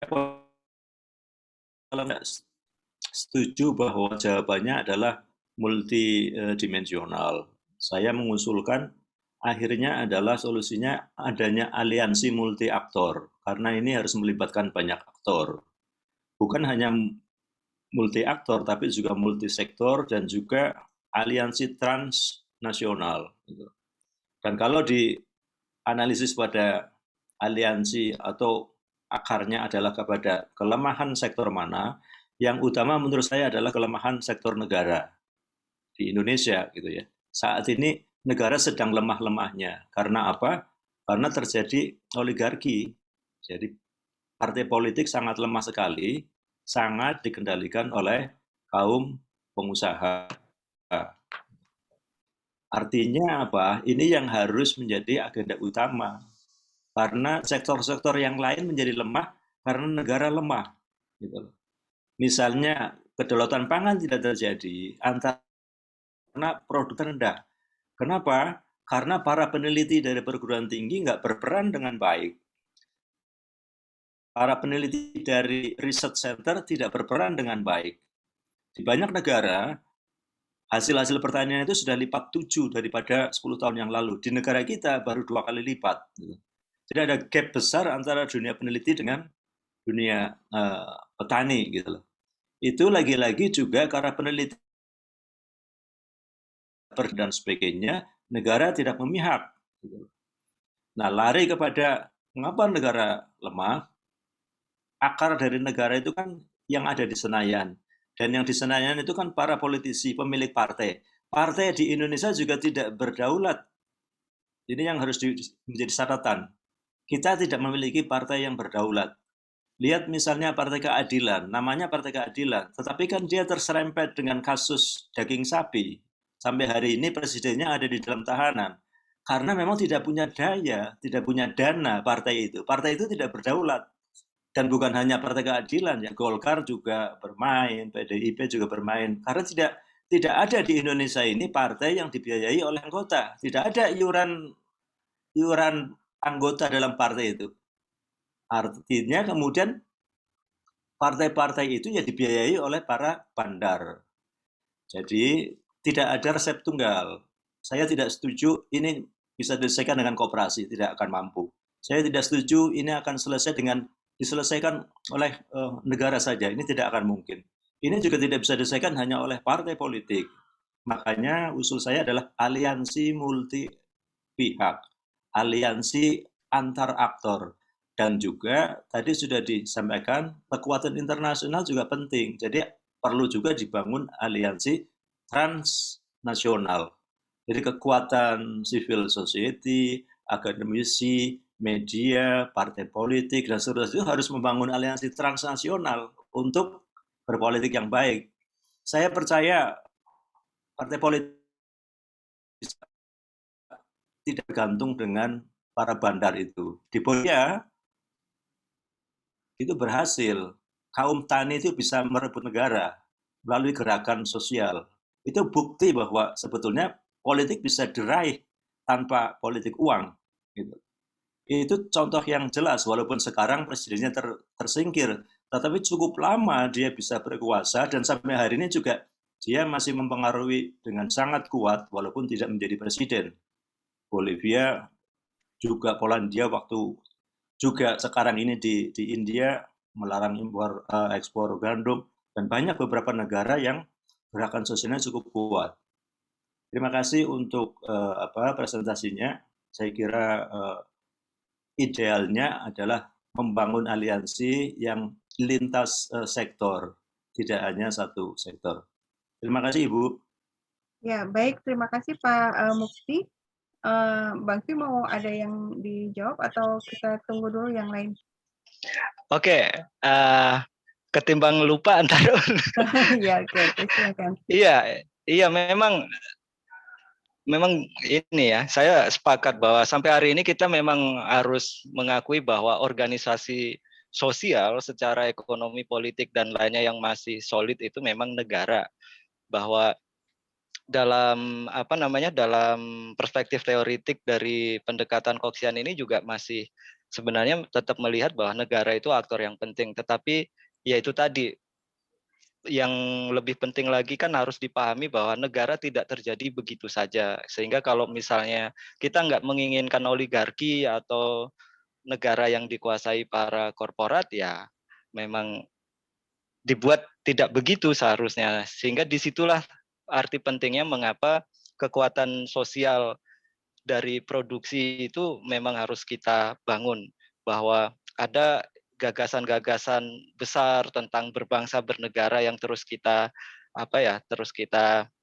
Kalau nggak setuju bahwa jawabannya adalah multidimensional, saya mengusulkan akhirnya adalah solusinya adanya aliansi multi aktor, karena ini harus melibatkan banyak aktor. bukan hanya multi aktor tapi juga multi sektor dan juga aliansi transnasional gitu. Dan kalau dianalisis pada aliansi atau akarnya adalah kepada kelemahan sektor mana, yang utama menurut saya adalah kelemahan sektor negara di Indonesia gitu ya. Saat ini negara sedang lemah-lemahnya. Karena apa? Karena terjadi oligarki. Jadi partai politik sangat lemah sekali, sangat dikendalikan oleh kaum pengusaha. Artinya apa? Ini yang harus menjadi agenda utama. Karena sektor-sektor yang lain menjadi lemah karena negara lemah. Gitu. Misalnya kedaulatan pangan tidak terjadi karena produk rendah. Kenapa? Karena para peneliti dari perguruan tinggi nggak berperan dengan baik. Para peneliti dari research center tidak berperan dengan baik. Di banyak negara, hasil-hasil pertanian itu sudah lipat 7 daripada 10 tahun yang lalu. Di negara kita baru 2 kali lipat. Jadi ada gap besar antara dunia peneliti dengan dunia petani gitu loh. Itu lagi-lagi juga karena peneliti dan sebagainya, negara tidak memihak. Nah, lari kepada mengapa negara lemah? Akar dari negara itu kan yang ada di Senayan. Dan yang di Senayan itu kan para politisi, pemilik partai. Partai di Indonesia juga tidak berdaulat. Ini yang harus menjadi catatan. Kita tidak memiliki partai yang berdaulat. Lihat misalnya Partai Keadilan, namanya Partai Keadilan, tetapi kan dia terserempet dengan kasus daging sapi. Sampai hari ini presidennya ada di dalam tahanan. Karena memang tidak punya daya, tidak punya dana partai itu. Partai itu tidak berdaulat. Dan bukan hanya Partai Keadilan, ya Golkar juga bermain, PDIP juga bermain. Karena tidak ada di Indonesia ini partai yang dibiayai oleh anggota. Tidak ada iuran anggota dalam partai itu. Artinya kemudian partai-partai itu ya dibiayai oleh para bandar. Jadi tidak ada resep tunggal. Saya tidak setuju ini bisa diselesaikan dengan koperasi, tidak akan mampu. Saya tidak setuju ini akan diselesaikan oleh negara saja, ini tidak akan mungkin. Ini juga tidak bisa diselesaikan hanya oleh partai politik. Makanya usul saya adalah aliansi multi pihak, aliansi antar aktor. Dan juga tadi sudah disampaikan kekuatan internasional juga penting. Jadi perlu juga dibangun aliansi transnasional. Jadi kekuatan civil society, akademisi, media, partai politik, dan seterusnya itu harus membangun aliansi transnasional untuk berpolitik yang baik. Saya percaya partai politik tidak bergantung dengan para bandar itu. Di Bolia itu berhasil. Kaum tani itu bisa merebut negara melalui gerakan sosial. Itu bukti bahwa sebetulnya politik bisa diraih tanpa politik uang. Gitu. Itu contoh yang jelas, walaupun sekarang presidennya tersingkir, tetapi cukup lama dia bisa berkuasa dan sampai hari ini juga dia masih mempengaruhi dengan sangat kuat walaupun tidak menjadi presiden. Bolivia juga Polandia waktu juga sekarang ini di India melarang impor ekspor gandum dan banyak beberapa negara yang gerakan sosialnya cukup kuat. Terima kasih untuk presentasinya. Saya kira idealnya adalah membangun aliansi yang lintas sektor, tidak hanya satu sektor. Terima kasih Ibu. Ya, baik. Terima kasih Pak Mukti. Bang Fi mau ada yang dijawab atau kita tunggu dulu yang lain? Oke, ketimbang lupa antar. Ya, oke, silakan. Iya, memang ini ya, saya sepakat bahwa sampai hari ini kita memang harus mengakui bahwa organisasi sosial secara ekonomi, politik, dan lainnya yang masih solid itu memang negara. Bahwa dalam dalam perspektif teoritik dari pendekatan Coxian ini juga masih sebenarnya tetap melihat bahwa negara itu aktor yang penting, tetapi ya itu tadi yang lebih penting lagi kan harus dipahami bahwa negara tidak terjadi begitu saja, sehingga kalau misalnya kita nggak menginginkan oligarki atau negara yang dikuasai para korporat, ya memang dibuat tidak begitu seharusnya. Sehingga disitulah arti pentingnya mengapa kekuatan sosial dari produksi itu memang harus kita bangun, bahwa ada gagasan-gagasan besar tentang berbangsa bernegara yang terus kita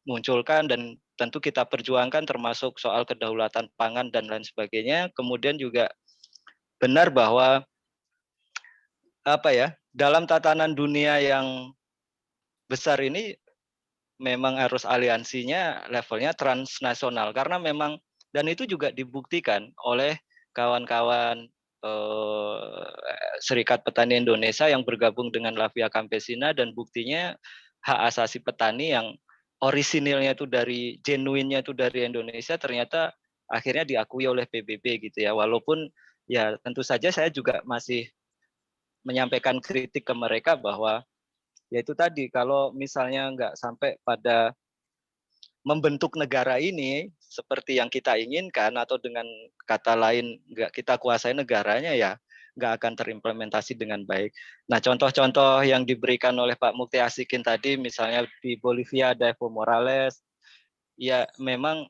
munculkan dan tentu kita perjuangkan, termasuk soal kedaulatan pangan dan lain sebagainya. Kemudian juga benar bahwa dalam tatanan dunia yang besar ini memang harus aliansinya levelnya transnasional, karena memang, dan itu juga dibuktikan oleh kawan-kawan Serikat Petani Indonesia yang bergabung dengan Lavia Campesina, dan buktinya hak asasi petani yang orisinilnya itu dari genuinnya itu dari Indonesia ternyata akhirnya diakui oleh PBB gitu ya. Walaupun ya tentu saja saya juga masih menyampaikan kritik ke mereka bahwa ya itu tadi, kalau misalnya nggak sampai pada membentuk negara ini seperti yang kita inginkan, atau dengan kata lain nggak kita kuasai negaranya, ya nggak akan terimplementasi dengan baik. Nah, contoh-contoh yang diberikan oleh Pak Mukti Asikin tadi, misalnya di Bolivia ada Evo Morales, ya memang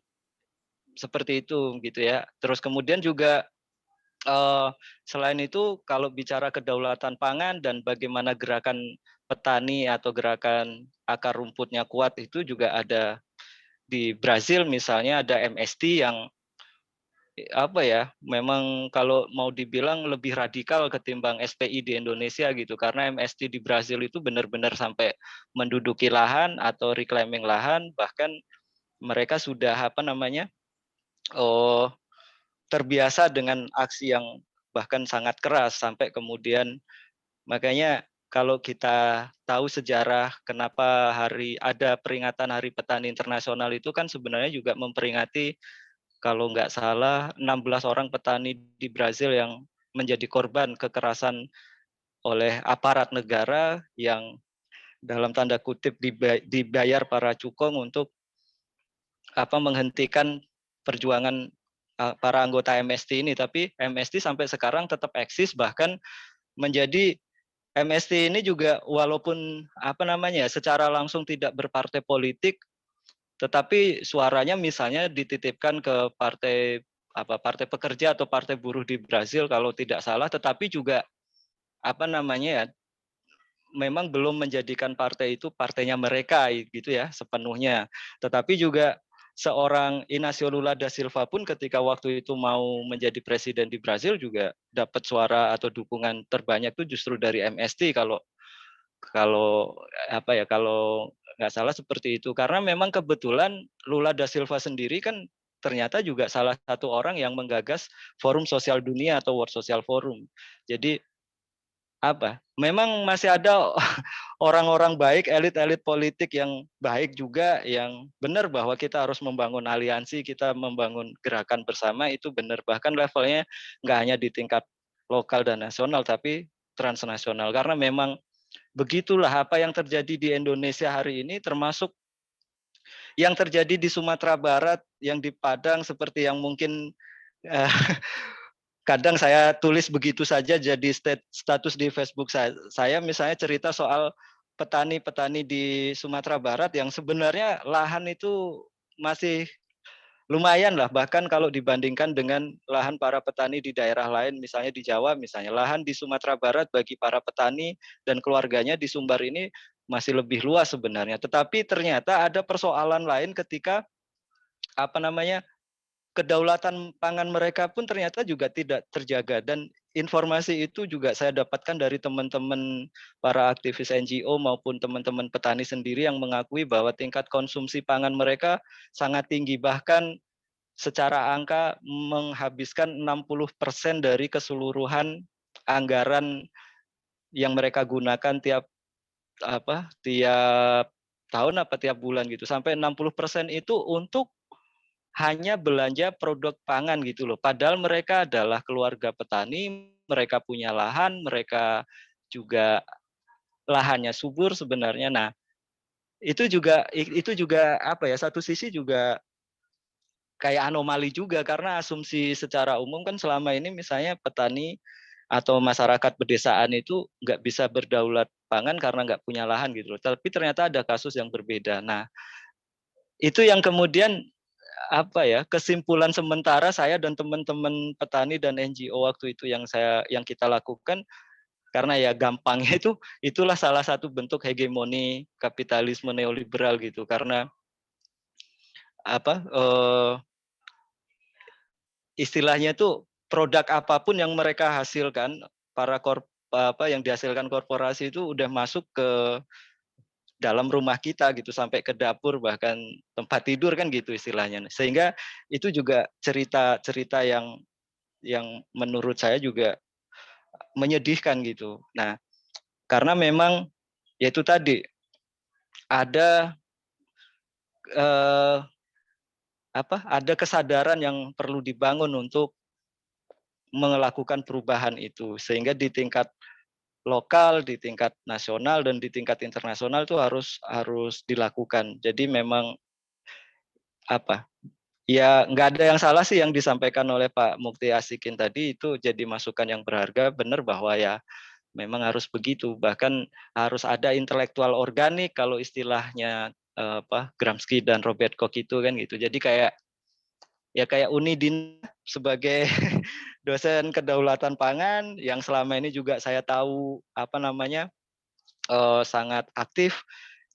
seperti itu gitu ya. Terus kemudian juga selain itu, kalau bicara kedaulatan pangan dan bagaimana gerakan petani atau gerakan akar rumputnya kuat, itu juga ada di Brazil misalnya, ada MST yang memang kalau mau dibilang lebih radikal ketimbang SPI di Indonesia gitu, karena MST di Brazil itu benar-benar sampai menduduki lahan atau reclaiming lahan, bahkan mereka sudah terbiasa dengan aksi yang bahkan sangat keras, sampai kemudian, makanya kalau kita tahu sejarah kenapa ada peringatan Hari Petani Internasional itu kan sebenarnya juga memperingati, kalau nggak salah, 16 orang petani di Brazil yang menjadi korban kekerasan oleh aparat negara yang dalam tanda kutip dibayar para cukong untuk menghentikan perjuangan para anggota MST ini. Tapi MST sampai sekarang tetap eksis, bahkan menjadi MST ini juga walaupun secara langsung tidak berpartai politik, tetapi suaranya misalnya dititipkan ke partai pekerja atau partai buruh di Brazil kalau tidak salah, tetapi juga memang belum menjadikan partai itu partainya mereka gitu ya sepenuhnya. Tetapi juga seorang Inácio Lula da Silva pun ketika waktu itu mau menjadi presiden di Brazil juga dapat suara atau dukungan terbanyak itu justru dari MST, kalau nggak salah seperti itu. Karena memang kebetulan Lula da Silva sendiri kan ternyata juga salah satu orang yang menggagas Forum Sosial Dunia atau World Social Forum. Jadi memang masih ada orang-orang baik, elit-elit politik yang baik juga, yang benar bahwa kita harus membangun aliansi, kita membangun gerakan bersama, itu benar. Bahkan levelnya nggak hanya di tingkat lokal dan nasional, tapi transnasional. Karena memang begitulah apa yang terjadi di Indonesia hari ini, termasuk yang terjadi di Sumatera Barat, yang di Padang, seperti yang mungkin kadang saya tulis begitu saja jadi status di Facebook saya misalnya cerita soal petani-petani di Sumatera Barat yang sebenarnya lahan itu masih lumayan lah, bahkan kalau dibandingkan dengan lahan para petani di daerah lain, misalnya di Jawa, misalnya lahan di Sumatera Barat bagi para petani dan keluarganya di Sumbar ini masih lebih luas sebenarnya. Tetapi ternyata ada persoalan lain ketika kedaulatan pangan mereka pun ternyata juga tidak terjaga, dan informasi itu juga saya dapatkan dari teman-teman para aktivis NGO maupun teman-teman petani sendiri yang mengakui bahwa tingkat konsumsi pangan mereka sangat tinggi, bahkan secara angka menghabiskan 60% dari keseluruhan anggaran yang mereka gunakan tiap tahun tiap bulan gitu, sampai 60% itu untuk hanya belanja produk pangan gitu loh. Padahal mereka adalah keluarga petani, mereka punya lahan, mereka juga lahannya subur sebenarnya. Nah, itu juga satu sisi juga kayak anomali juga, karena asumsi secara umum kan selama ini misalnya petani atau masyarakat pedesaan itu nggak bisa berdaulat pangan karena nggak punya lahan gitu loh. Tapi ternyata ada kasus yang berbeda. Nah, itu yang kemudian apa ya, kesimpulan sementara saya dan teman-teman petani dan NGO waktu itu yang kita lakukan, karena ya gampangnya itulah salah satu bentuk hegemoni kapitalisme neoliberal gitu. Karena apa istilahnya itu produk apapun yang mereka hasilkan, yang dihasilkan korporasi itu udah masuk ke dalam rumah kita gitu, sampai ke dapur, bahkan tempat tidur kan gitu istilahnya. Sehingga itu juga cerita-cerita yang menurut saya juga menyedihkan gitu. Nah, karena memang yaitu tadi ada ada kesadaran yang perlu dibangun untuk melakukan perubahan itu, sehingga di tingkat lokal, di tingkat nasional dan di tingkat internasional itu harus dilakukan. Jadi memang ya nggak ada yang salah sih yang disampaikan oleh Pak Mukti Asikin tadi, itu jadi masukan yang berharga, benar bahwa ya memang harus begitu. Bahkan harus ada intelektual organik kalau istilahnya Gramsci dan Robert Koch itu kan gitu. Jadi kayak Unidin sebagai dosen kedaulatan pangan yang selama ini juga saya tahu sangat aktif,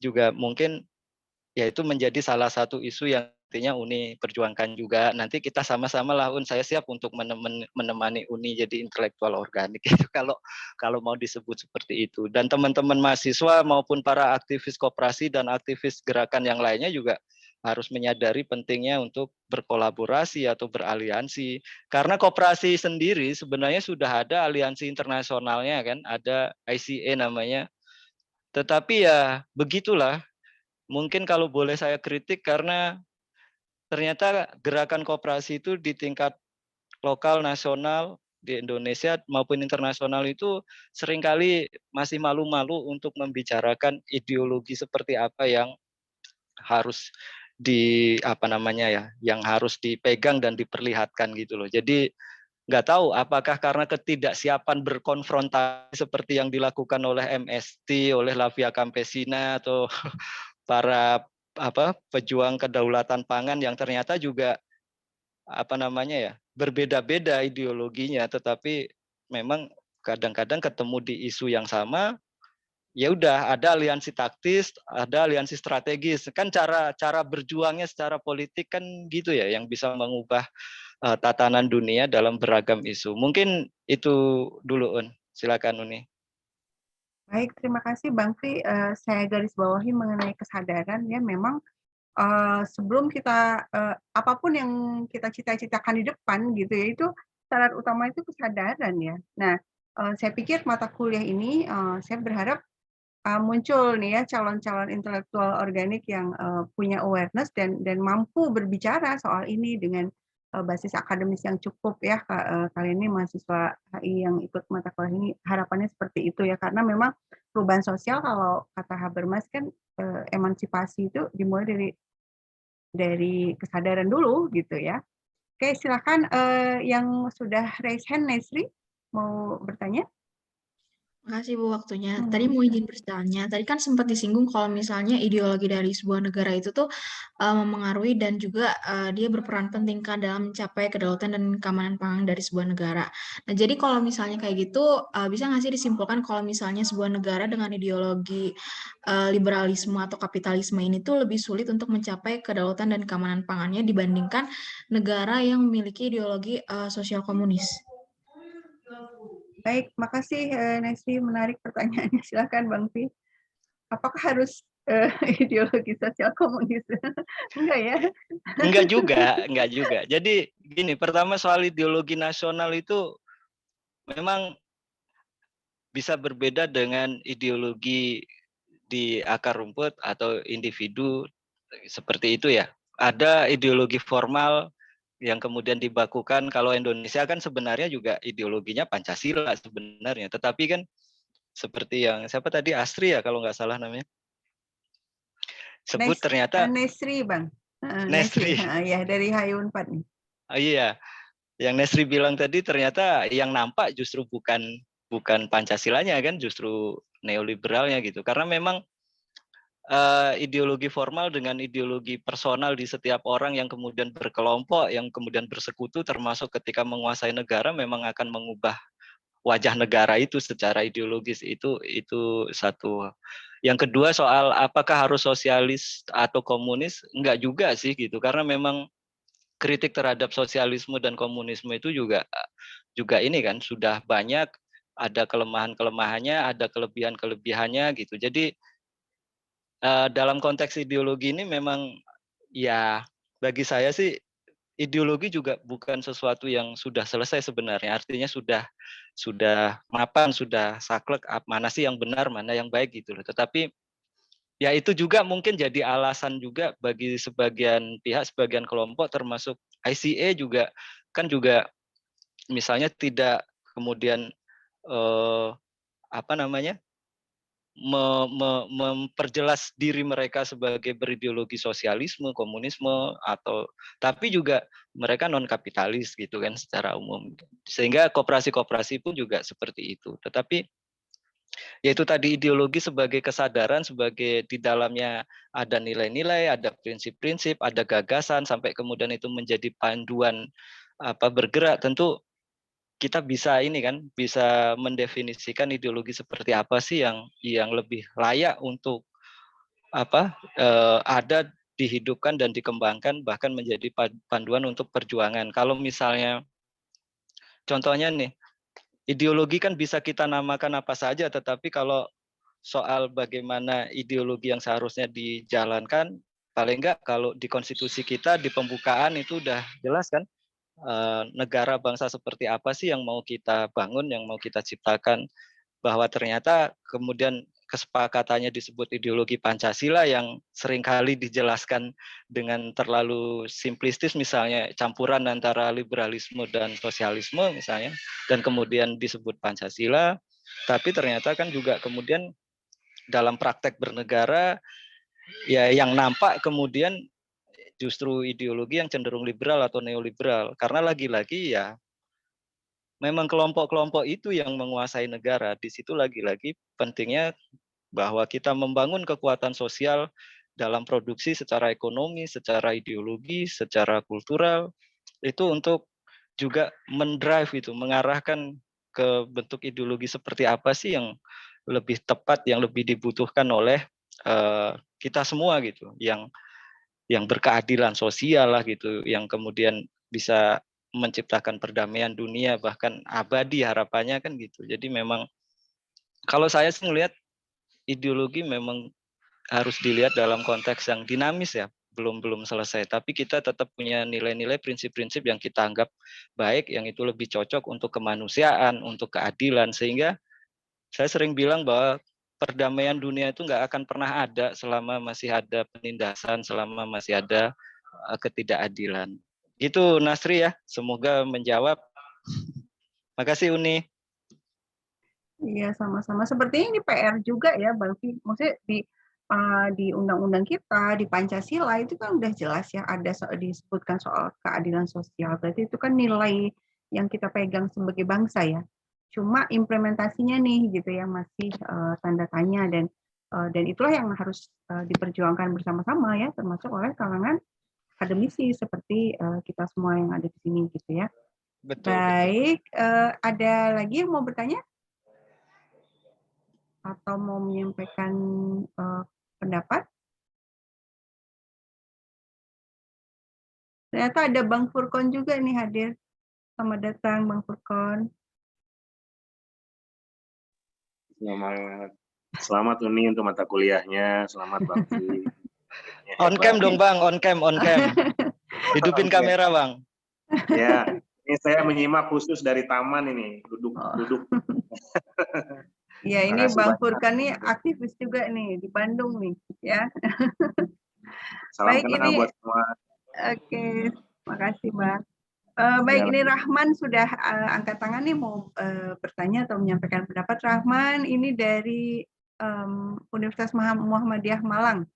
juga mungkin ya itu menjadi salah satu isu yang nantinya Uni perjuangkan juga. Nanti kita sama-sama lah, saya siap untuk menemani Uni jadi intelektual organik itu kalau mau disebut seperti itu. Dan teman-teman mahasiswa maupun para aktivis koperasi dan aktivis gerakan yang lainnya juga harus menyadari pentingnya untuk berkolaborasi atau beraliansi. Karena koperasi sendiri sebenarnya sudah ada aliansi internasionalnya kan, ada ICA namanya. Tetapi ya begitulah, mungkin kalau boleh saya kritik, karena ternyata gerakan koperasi itu di tingkat lokal, nasional, di Indonesia maupun internasional itu seringkali masih malu-malu untuk membicarakan ideologi seperti apa yang harus yang harus dipegang dan diperlihatkan gitu loh. Jadi nggak tahu apakah karena ketidaksiapan berkonfrontasi seperti yang dilakukan oleh MST, oleh Lavia Campesina, atau para pejuang kedaulatan pangan yang ternyata juga berbeda-beda ideologinya, tetapi memang kadang-kadang ketemu di isu yang sama. Ya udah, ada aliansi taktis, ada aliansi strategis. Kan cara berjuangnya secara politik kan gitu ya, yang bisa mengubah tatanan dunia dalam beragam isu. Mungkin itu dulu, Un. Silakan, Uni. Baik, terima kasih Bang Fi. Saya garis bawahi mengenai kesadaran ya, memang sebelum kita apapun yang kita cita-citakan di depan gitu ya, itu syarat utama itu kesadaran ya. Nah, saya pikir mata kuliah ini saya berharap muncul nih ya calon-calon intelektual organik yang punya awareness dan mampu berbicara soal ini dengan basis akademis yang cukup ya. Kalian ini mahasiswa HI yang ikut mata kuliah ini, harapannya seperti itu ya, karena memang perubahan sosial kalau kata Habermas kan emansipasi itu dimulai dari kesadaran dulu gitu ya. Oke, silakan yang sudah raise hand, Nesri mau bertanya. Makasih Bu waktunya. Tadi mau izin bertanya. Tadi kan sempat disinggung kalau misalnya ideologi dari sebuah negara itu tuh mempengaruhi dan juga dia berperan penting kan dalam mencapai kedaulatan dan keamanan pangan dari sebuah negara. Nah, jadi kalau misalnya kayak gitu, bisa nggak sih disimpulkan kalau misalnya sebuah negara dengan ideologi liberalisme atau kapitalisme ini tuh lebih sulit untuk mencapai kedaulatan dan keamanan pangannya dibandingkan negara yang memiliki ideologi sosial komunis? Baik, makasih Nesri, menarik pertanyaannya. Silakan Bang Fi. Apakah harus ideologi sosial komunis? Enggak ya? Enggak juga. Jadi gini, pertama soal ideologi nasional itu memang bisa berbeda dengan ideologi di akar rumput atau individu seperti itu ya. Ada ideologi formal yang kemudian dibakukan. Kalau Indonesia kan sebenarnya juga ideologinya Pancasila sebenarnya, tetapi kan seperti yang siapa tadi, Astri ya kalau nggak salah namanya, sebut ternyata Nesri Bang. Nesri. Ya dari HI-Unpad nih. Iya, yang Nesri bilang tadi ternyata yang nampak justru bukan Pancasilanya kan, justru neoliberalnya gitu. Karena memang ideologi formal dengan ideologi personal di setiap orang yang kemudian berkelompok, yang kemudian bersekutu, termasuk ketika menguasai negara, memang akan mengubah wajah negara itu secara ideologis. Itu satu. Yang kedua, soal apakah harus sosialis atau komunis, enggak juga sih gitu, karena memang kritik terhadap sosialisme dan komunisme itu juga ini kan sudah banyak, ada kelemahan-kelemahannya, ada kelebihan-kelebihannya gitu. Jadi dalam konteks ideologi ini memang ya bagi saya sih ideologi juga bukan sesuatu yang sudah selesai sebenarnya. Artinya sudah mapan, sudah saklek mana sih yang benar, mana yang baik gitu loh. Tetapi ya itu juga mungkin jadi alasan juga bagi sebagian pihak, sebagian kelompok termasuk ICA juga kan juga misalnya tidak kemudian memperjelas diri mereka sebagai berideologi sosialisme, komunisme, atau tapi juga mereka non kapitalis gitu kan secara umum. Sehingga koperasi-koperasi pun juga seperti itu. Tetapi yaitu tadi ideologi sebagai kesadaran, sebagai di dalamnya ada nilai-nilai, ada prinsip-prinsip, ada gagasan, sampai kemudian itu menjadi panduan bergerak. Tentu kita bisa ini kan, bisa mendefinisikan ideologi seperti apa sih yang lebih layak untuk ada, dihidupkan dan dikembangkan, bahkan menjadi panduan untuk perjuangan. Kalau misalnya contohnya nih, ideologi kan bisa kita namakan apa saja, tetapi kalau soal bagaimana ideologi yang seharusnya dijalankan, paling enggak kalau di konstitusi kita di pembukaan itu udah jelas kan, negara bangsa seperti apa sih yang mau kita bangun, yang mau kita ciptakan, bahwa ternyata kemudian kesepakatannya disebut ideologi Pancasila yang seringkali dijelaskan dengan terlalu simplistis, misalnya campuran antara liberalisme dan sosialisme misalnya, dan kemudian disebut Pancasila, tapi ternyata kan juga kemudian dalam praktek bernegara ya yang nampak kemudian justru ideologi yang cenderung liberal atau neoliberal, karena lagi-lagi ya memang kelompok-kelompok itu yang menguasai negara. Di situ lagi-lagi pentingnya bahwa kita membangun kekuatan sosial dalam produksi secara ekonomi, secara ideologi, secara kultural, itu untuk juga mendrive itu, mengarahkan ke bentuk ideologi seperti apa sih yang lebih tepat, yang lebih dibutuhkan oleh kita semua gitu, yang berkeadilan sosial lah gitu, yang kemudian bisa menciptakan perdamaian dunia bahkan abadi harapannya kan gitu. Jadi memang kalau saya sih melihat ideologi memang harus dilihat dalam konteks yang dinamis ya, belum selesai. Tapi kita tetap punya nilai-nilai, prinsip-prinsip yang kita anggap baik, yang itu lebih cocok untuk kemanusiaan, untuk keadilan. Sehingga saya sering bilang bahwa perdamaian dunia itu nggak akan pernah ada selama masih ada penindasan, selama masih ada ketidakadilan. Gitu Nasri ya, semoga menjawab. Makasih Uni. Iya, sama-sama. Sepertinya ini PR juga ya, Bang Fi. Maksudnya di undang-undang kita, di Pancasila itu kan udah jelas ya, ada disebutkan soal keadilan sosial. Berarti itu kan nilai yang kita pegang sebagai bangsa ya. Cuma implementasinya nih gitu ya masih tanda tanya, dan itulah yang harus diperjuangkan bersama-sama ya, termasuk oleh kalangan akademisi seperti kita semua yang ada di sini gitu ya. Betul. Baik, ada lagi yang mau bertanya? Atau mau menyampaikan pendapat? Ternyata ada Bang Furkon juga nih hadir. Selamat datang Bang Furkon. Selamat Uni untuk mata kuliahnya. Selamat Bang Fi. On cam dong Bang, on cam. Hidupin kamera Bang. Ya, ini saya menyimak khusus dari taman ini, duduk. Ya, ini Bang Furkon nih aktivis juga nih di Bandung nih, ya. Salam kenal buat semua. Oke, makasih Bang. Baik, ini Rahman sudah angkat tangan nih mau bertanya atau menyampaikan pendapat. Rahman ini dari Universitas Muhammadiyah Malang.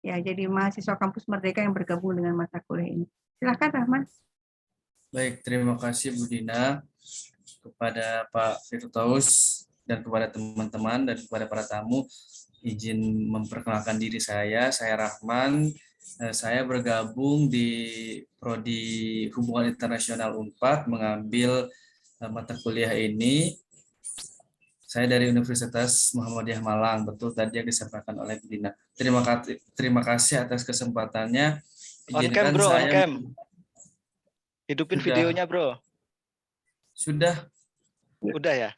Ya, jadi mahasiswa kampus Merdeka yang bergabung dengan mata kuliah ini. Silakan Rahman. Baik, terima kasih Bu Dina, kepada Pak Firdaus dan kepada teman-teman dan kepada para tamu. Izin memperkenalkan diri saya Rahman. Saya bergabung di Prodi Hubungan Internasional Unpad, mengambil mata kuliah ini. Saya dari Universitas Muhammadiyah Malang, betul tadi yang disampaikan oleh Dina. Terima kasih atas kesempatannya. On cam bro, on cam. Hidupin Sudah. videonya bro. Sudah. Udah ya?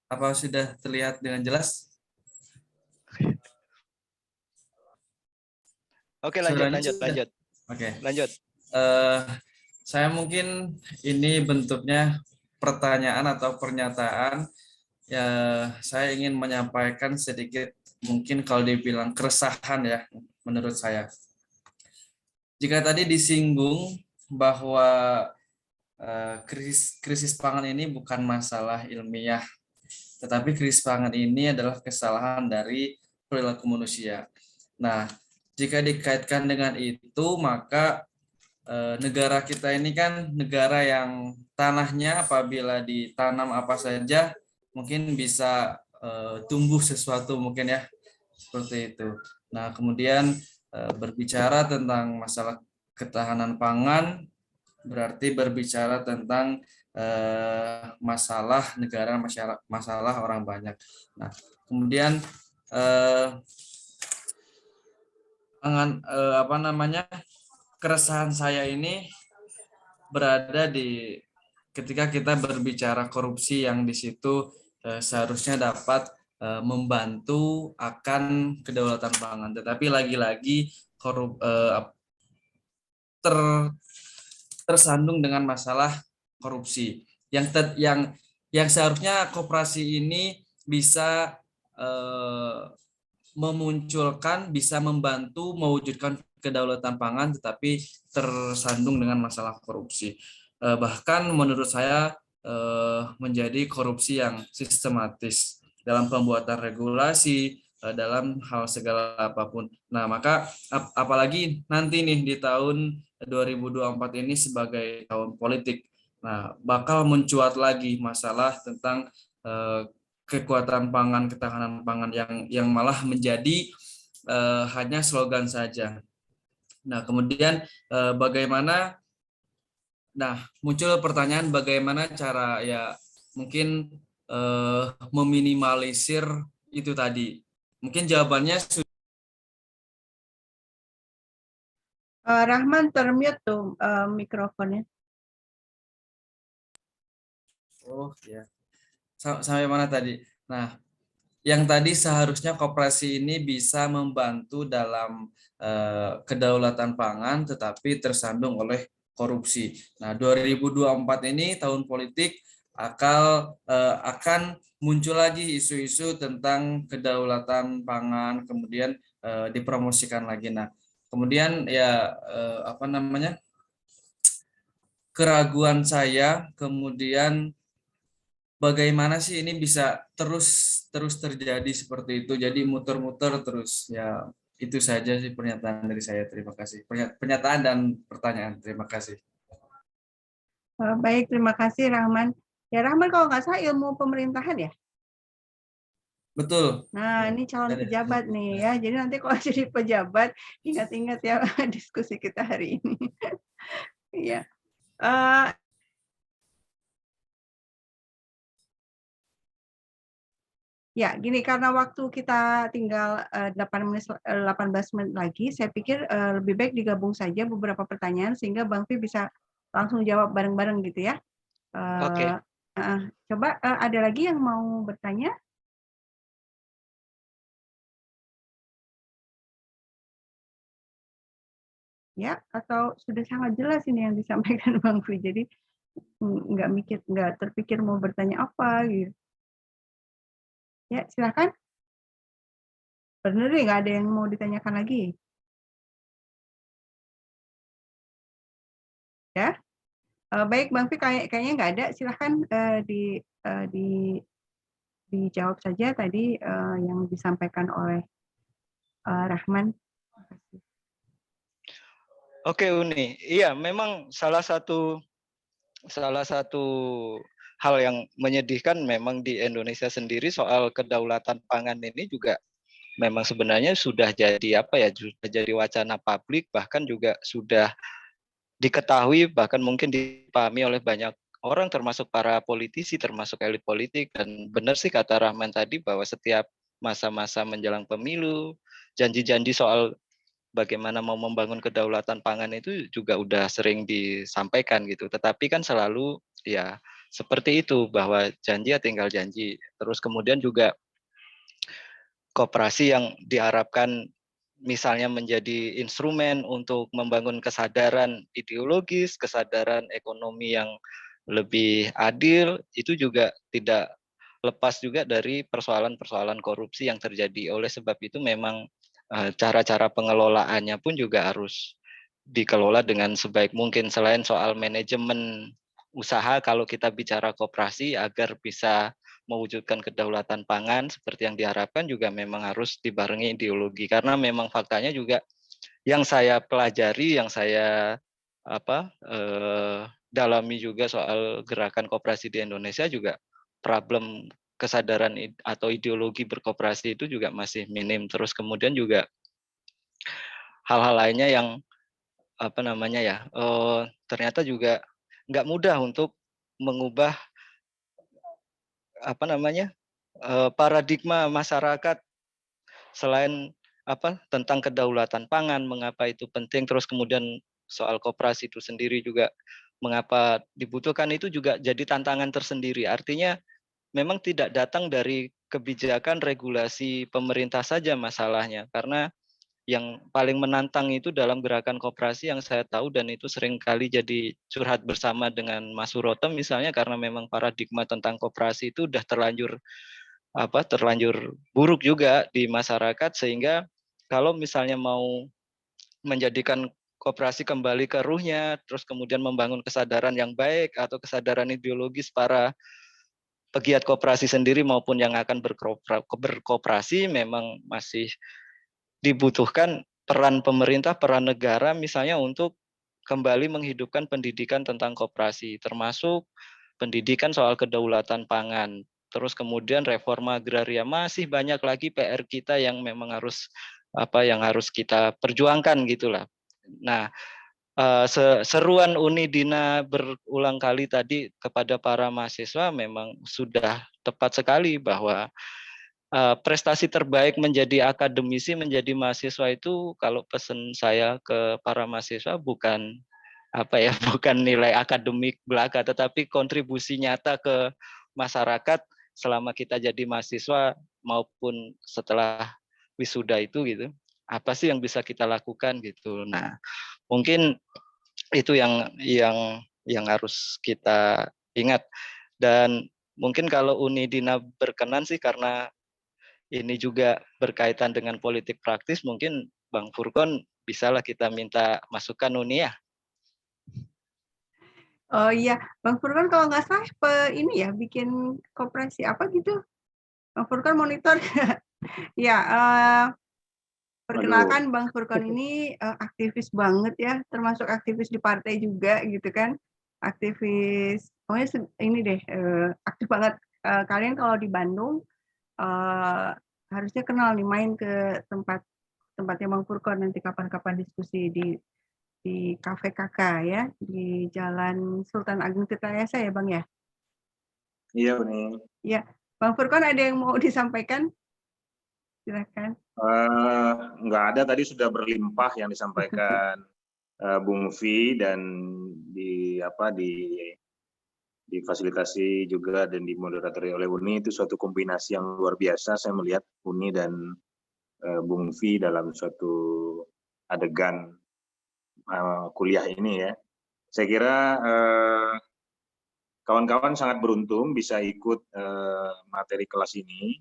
Apa sudah terlihat dengan jelas? Oke, lanjut. Oke. Lanjut. Saya mungkin ini bentuknya pertanyaan atau pernyataan. Ya, saya ingin menyampaikan sedikit, mungkin kalau dibilang keresahan ya, menurut saya. Jika tadi disinggung bahwa krisis pangan ini bukan masalah ilmiah, tetapi krisis pangan ini adalah kesalahan dari perilaku manusia. Nah, jika dikaitkan dengan itu, maka negara kita ini kan negara yang tanahnya apabila ditanam apa saja mungkin bisa tumbuh sesuatu mungkin ya, seperti itu. Nah, kemudian berbicara tentang masalah ketahanan pangan berarti berbicara tentang masalah negara, masalah orang banyak. Nah, kemudian keresahan saya ini berada di ketika kita berbicara korupsi yang di situ seharusnya dapat membantu akan kedaulatan pangan, tetapi lagi-lagi tersandung dengan masalah korupsi yang seharusnya koperasi ini bisa memunculkan, bisa membantu mewujudkan kedaulatan pangan, tetapi tersandung dengan masalah korupsi. Bahkan menurut saya menjadi korupsi yang sistematis dalam pembuatan regulasi, dalam hal segala apapun. Nah, maka apalagi nanti nih di tahun 2024 ini sebagai tahun politik, nah bakal mencuat lagi masalah tentang kekuatan pangan, ketahanan pangan yang malah menjadi hanya slogan saja. Nah, kemudian bagaimana? Nah, muncul pertanyaan bagaimana cara ya mungkin meminimalisir itu tadi. Mungkin jawabannya Rahman termute tuh mikrofonnya. Oh ya. Sampai mana tadi? Nah, yang tadi seharusnya koperasi ini bisa membantu dalam kedaulatan pangan, tetapi tersandung oleh korupsi. Nah, 2024 ini tahun politik akan muncul lagi isu-isu tentang kedaulatan pangan, kemudian dipromosikan lagi. Nah, kemudian ya keraguan saya, kemudian bagaimana sih ini bisa terus terjadi seperti itu, jadi muter-muter terus ya. Itu saja sih pernyataan dari saya. Terima kasih. Pernyataan dan pertanyaan. Terima kasih. Baik, terima kasih Rahman. Ya Rahman kalau nggak salah ilmu pemerintahan ya? Betul. Nah, ini calon pejabat nih ya. Jadi nanti kalau jadi pejabat, ingat-ingat ya diskusi kita hari ini. Iya. Ya, gini, karena waktu kita tinggal 18 menit lagi, saya pikir lebih baik digabung saja beberapa pertanyaan sehingga Bang Fi bisa langsung jawab bareng-bareng gitu ya. Oke. Coba ada lagi yang mau bertanya? Ya, atau sudah sangat jelas ini yang disampaikan Bang Fi, jadi nggak terpikir mau bertanya apa gitu. Ya, silakan. Benar nih, nggak ada yang mau ditanyakan lagi. Ya, baik Bang Fi, kayaknya nggak ada. Silakan dijawab saja tadi yang disampaikan oleh Rahman. Oke Uni, iya memang salah satu hal yang menyedihkan memang di Indonesia sendiri soal kedaulatan pangan ini juga memang sebenarnya sudah jadi sudah jadi wacana publik, bahkan juga sudah diketahui, bahkan mungkin dipahami oleh banyak orang termasuk para politisi, termasuk elit politik. Dan benar sih kata Rahman tadi bahwa setiap masa-masa menjelang pemilu, janji-janji soal bagaimana mau membangun kedaulatan pangan itu juga udah sering disampaikan gitu. Tetapi kan selalu ya seperti itu, bahwa janji ya tinggal janji. Terus kemudian juga koperasi yang diharapkan misalnya menjadi instrumen untuk membangun kesadaran ideologis, kesadaran ekonomi yang lebih adil, itu juga tidak lepas juga dari persoalan-persoalan korupsi yang terjadi. Oleh sebab itu memang cara-cara pengelolaannya pun juga harus dikelola dengan sebaik mungkin. Selain soal manajemen usaha, kalau kita bicara koperasi agar bisa mewujudkan kedaulatan pangan seperti yang diharapkan juga memang harus dibarengi ideologi, karena memang faktanya juga yang saya pelajari, yang saya dalami juga soal gerakan koperasi di Indonesia juga problem kesadaran atau ideologi berkoperasi itu juga masih minim. Terus kemudian juga hal-hal lainnya yang ternyata juga nggak mudah untuk mengubah paradigma masyarakat selain tentang kedaulatan pangan, mengapa itu penting, terus kemudian soal koperasi itu sendiri juga mengapa dibutuhkan, itu juga jadi tantangan tersendiri. Artinya memang tidak datang dari kebijakan regulasi pemerintah saja masalahnya, karena yang paling menantang itu dalam gerakan koperasi yang saya tahu, dan itu sering kali jadi curhat bersama dengan Mas Suroto misalnya, karena memang paradigma tentang koperasi itu udah terlanjur buruk juga di masyarakat, sehingga kalau misalnya mau menjadikan koperasi kembali ke ruhnya, terus kemudian membangun kesadaran yang baik atau kesadaran ideologis para pegiat koperasi sendiri maupun yang akan berkoperasi, memang masih dibutuhkan peran pemerintah, peran negara misalnya untuk kembali menghidupkan pendidikan tentang koperasi, termasuk pendidikan soal kedaulatan pangan. Terus kemudian reforma agraria, masih banyak lagi PR kita yang memang harus kita perjuangkan gitulah. Nah, seruan Unidina berulang kali tadi kepada para mahasiswa memang sudah tepat sekali, bahwa prestasi terbaik menjadi akademisi, menjadi mahasiswa itu, kalau pesan saya ke para mahasiswa, bukan bukan nilai akademik belaka, tetapi kontribusi nyata ke masyarakat selama kita jadi mahasiswa maupun setelah wisuda itu gitu. Apa sih yang bisa kita lakukan gitu. Nah, mungkin itu yang harus kita ingat. Dan mungkin kalau Unidina berkenan sih, karena ini juga berkaitan dengan politik praktis, mungkin Bang Furkon bisalah kita minta masukan Uni ya. Oh iya, Bang Furkon kalau nggak salah ini ya bikin koperasi apa gitu? Bang Furkon monitor. Ya, perkenalkan Bang Furkon ini aktivis banget ya, termasuk aktivis di partai juga gitu kan. Aktivis, pokoknya ini deh, aktif banget. Kalian kalau di Bandung harusnya kenal nih, main ke tempatnya Bang Furkon nanti kapan-kapan diskusi di Cafe Kakak ya, di Jalan Sultan Agung Tirtayasa ya Bang ya? Iya Uni. Ya, Bang Furkon ada yang mau disampaikan? Silakan. Nggak ada, tadi sudah berlimpah yang disampaikan Bung Vi, dan difasilitasi juga dan dimoderatori oleh Uni. Itu suatu kombinasi yang luar biasa saya melihat Uni dan Bung Vi dalam suatu adegan kuliah ini ya. Saya kira kawan-kawan sangat beruntung bisa ikut materi kelas ini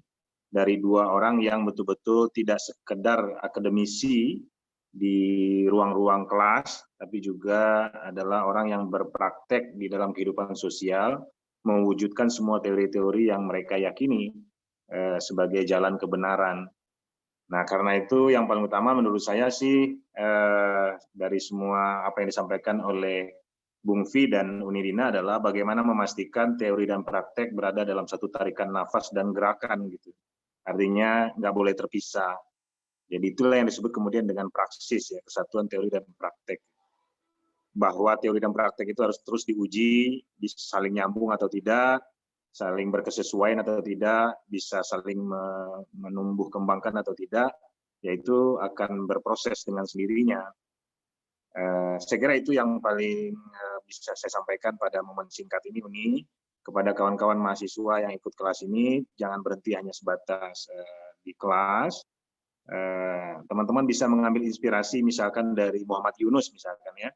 dari dua orang yang betul-betul tidak sekedar akademisi di ruang-ruang kelas, tapi juga adalah orang yang berpraktek di dalam kehidupan sosial, mewujudkan semua teori-teori yang mereka yakini sebagai jalan kebenaran. Nah, karena itu yang paling utama menurut saya sih dari semua apa yang disampaikan oleh Bung Fi dan Unirina adalah bagaimana memastikan teori dan praktek berada dalam satu tarikan nafas dan gerakan gitu. Artinya nggak boleh terpisah. Jadi itulah yang disebut kemudian dengan praksis ya, kesatuan teori dan praktek. Bahwa teori dan praktek itu harus terus diuji, bisa saling nyambung atau tidak, saling berkesesuaian atau tidak, bisa saling menumbuh kembangkan atau tidak, yaitu akan berproses dengan sendirinya. Saya kira itu yang paling bisa saya sampaikan pada momen singkat ini, Uni. Kepada kawan-kawan mahasiswa yang ikut kelas ini, jangan berhenti hanya sebatas di kelas. Teman-teman bisa mengambil inspirasi misalkan dari Muhammad Yunus misalkan ya,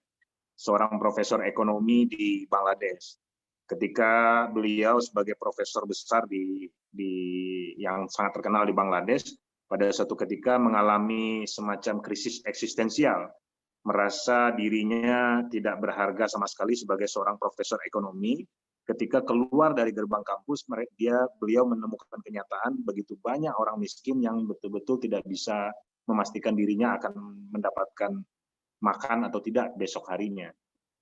seorang profesor ekonomi di Bangladesh. Ketika beliau sebagai profesor besar di yang sangat terkenal di Bangladesh, pada suatu ketika mengalami semacam krisis eksistensial, merasa dirinya tidak berharga sama sekali sebagai seorang profesor ekonomi. Ketika keluar dari gerbang kampus, beliau menemukan kenyataan begitu banyak orang miskin yang betul-betul tidak bisa memastikan dirinya akan mendapatkan makan atau tidak besok harinya.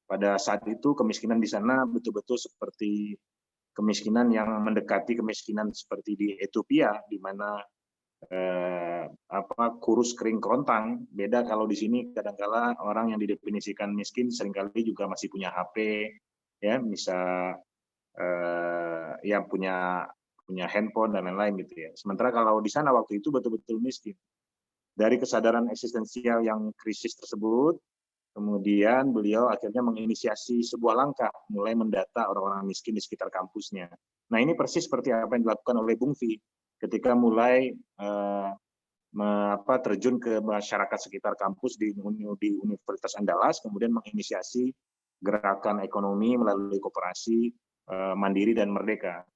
Pada saat itu kemiskinan di sana betul-betul seperti kemiskinan yang mendekati kemiskinan seperti di Ethiopia, di mana kurus kering kerontang. Beda kalau di sini kadang-kala orang yang didefinisikan miskin seringkali juga masih punya HP, ya bisa yang punya handphone dan lain-lain gitu ya. Sementara kalau di sana waktu itu betul-betul miskin. Dari kesadaran eksistensial yang krisis tersebut, kemudian beliau akhirnya menginisiasi sebuah langkah, mulai mendata orang-orang miskin di sekitar kampusnya. Nah ini persis seperti apa yang dilakukan oleh Bung Fi ketika mulai terjun ke masyarakat sekitar kampus di Universitas Andalas, kemudian menginisiasi gerakan ekonomi melalui koperasi mandiri dan merdeka.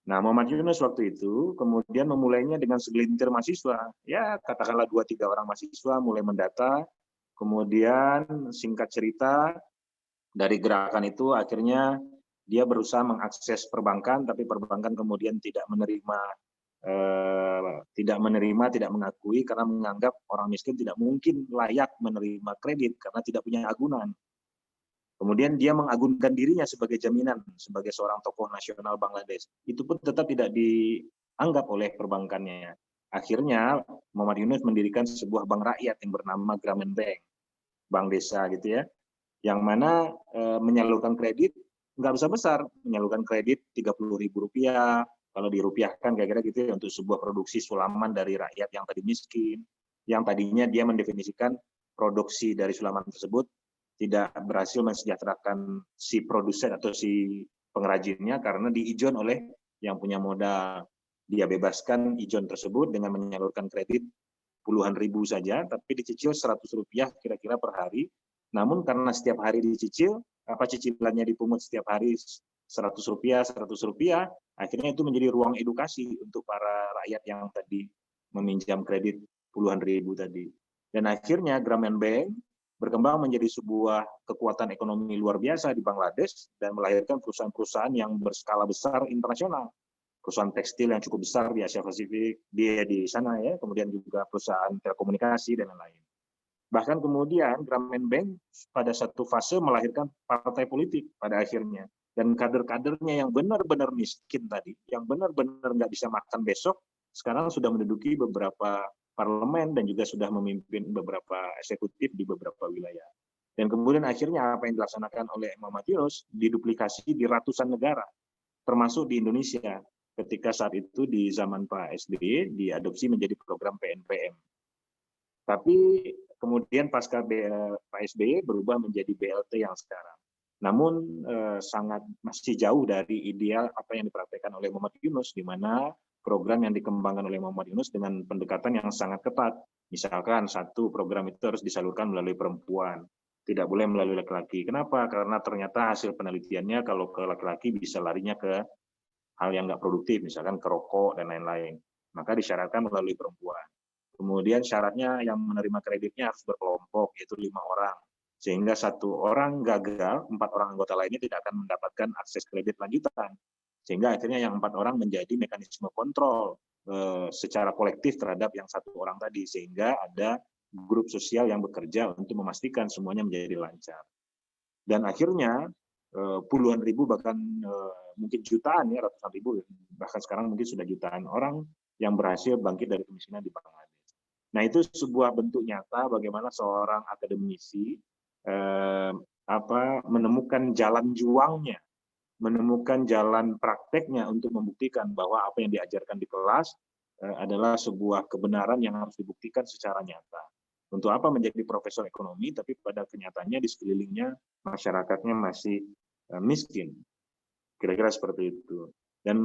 Nah, Muhammad Yunus waktu itu kemudian memulainya dengan segelintir mahasiswa, ya katakanlah 2-3 orang mahasiswa mulai mendata, kemudian singkat cerita dari gerakan itu akhirnya dia berusaha mengakses perbankan, tapi perbankan kemudian tidak mengakui karena menganggap orang miskin tidak mungkin layak menerima kredit karena tidak punya agunan. Kemudian dia mengagunkan dirinya sebagai jaminan sebagai seorang tokoh nasional Bangladesh. Itu pun tetap tidak dianggap oleh perbankannya. Akhirnya Muhammad Yunus mendirikan sebuah bank rakyat yang bernama Grameen Bank, bank desa gitu ya, yang mana menyalurkan kredit nggak besar-besar, menyalurkan kredit Rp30.000, kalau dirupiahkan kira-kira gitu ya, untuk sebuah produksi sulaman dari rakyat yang tadi miskin, yang tadinya dia mendefinisikan produksi dari sulaman tersebut tidak berhasil mensejahterakan si produsen atau si pengrajinnya karena diijon oleh yang punya modal. Dia bebaskan ijon tersebut dengan menyalurkan kredit puluhan ribu saja, tapi dicicil Rp100 kira-kira per hari. Namun karena setiap hari dicicil, cicilannya dipungut setiap hari Rp100, akhirnya itu menjadi ruang edukasi untuk para rakyat yang tadi meminjam kredit puluhan ribu tadi. Dan akhirnya Grameen Bank berkembang menjadi sebuah kekuatan ekonomi luar biasa di Bangladesh dan melahirkan perusahaan-perusahaan yang berskala besar internasional. Perusahaan tekstil yang cukup besar di Asia Pasifik, dia di sana ya, kemudian juga perusahaan telekomunikasi dan lain-lain. Bahkan kemudian Grameen Bank pada satu fase melahirkan partai politik pada akhirnya. Dan kader-kadernya yang benar-benar miskin tadi, yang benar-benar nggak bisa makan besok, sekarang sudah menduduki beberapa parlemen dan juga sudah memimpin beberapa eksekutif di beberapa wilayah. Dan kemudian akhirnya apa yang dilaksanakan oleh Muhammad Yunus diduplikasi di ratusan negara, termasuk di Indonesia. Ketika saat itu di zaman Pak SBY diadopsi menjadi program PNPM. Tapi kemudian pasca Pak SBY berubah menjadi BLT yang sekarang. Namun sangat masih jauh dari ideal apa yang dipraktekkan oleh Muhammad Yunus, di mana program yang dikembangkan oleh Muhammad Yunus dengan pendekatan yang sangat ketat. Misalkan satu program itu harus disalurkan melalui perempuan, tidak boleh melalui laki-laki. Kenapa? Karena ternyata hasil penelitiannya kalau ke laki-laki bisa larinya ke hal yang nggak produktif, misalkan ke rokok dan lain-lain. Maka disyaratkan melalui perempuan. Kemudian syaratnya yang menerima kreditnya harus berkelompok, yaitu 5 orang. Sehingga satu orang gagal, 4 orang anggota lainnya tidak akan mendapatkan akses kredit lanjutan. Sehingga akhirnya yang 4 orang menjadi mekanisme kontrol secara kolektif terhadap yang 1 orang tadi. Sehingga ada grup sosial yang bekerja untuk memastikan semuanya menjadi lancar. Dan akhirnya puluhan ribu bahkan mungkin jutaan ya, ratusan ribu, bahkan sekarang mungkin sudah jutaan orang yang berhasil bangkit dari kemiskinan di Bangladesh. Nah, itu sebuah bentuk nyata bagaimana seorang akademisi menemukan jalan juangnya, menemukan jalan prakteknya untuk membuktikan bahwa apa yang diajarkan di kelas adalah sebuah kebenaran yang harus dibuktikan secara nyata. Untuk apa menjadi profesor ekonomi, tapi pada kenyataannya di sekelilingnya masyarakatnya masih miskin. Kira-kira seperti itu. Dan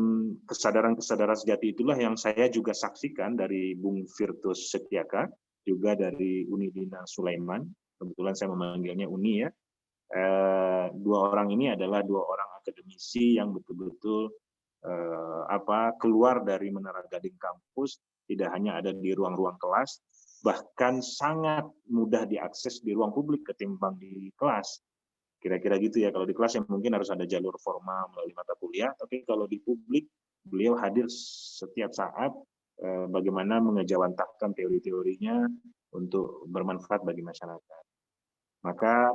kesadaran-kesadaran sejati itulah yang saya juga saksikan dari Bung Firdaus Setiaka, juga dari Unidina Sulaiman. Kebetulan saya memanggilnya Uni ya. Dua orang ini adalah dua orang akademisi yang betul-betul keluar dari Menara Gading kampus, tidak hanya ada di ruang-ruang kelas, bahkan sangat mudah diakses di ruang publik ketimbang di kelas. Kira-kira gitu ya, kalau di kelas yang mungkin harus ada jalur formal melalui mata kuliah, tapi kalau di publik beliau hadir setiap saat bagaimana mengejawantahkan teori-teorinya untuk bermanfaat bagi masyarakat. Maka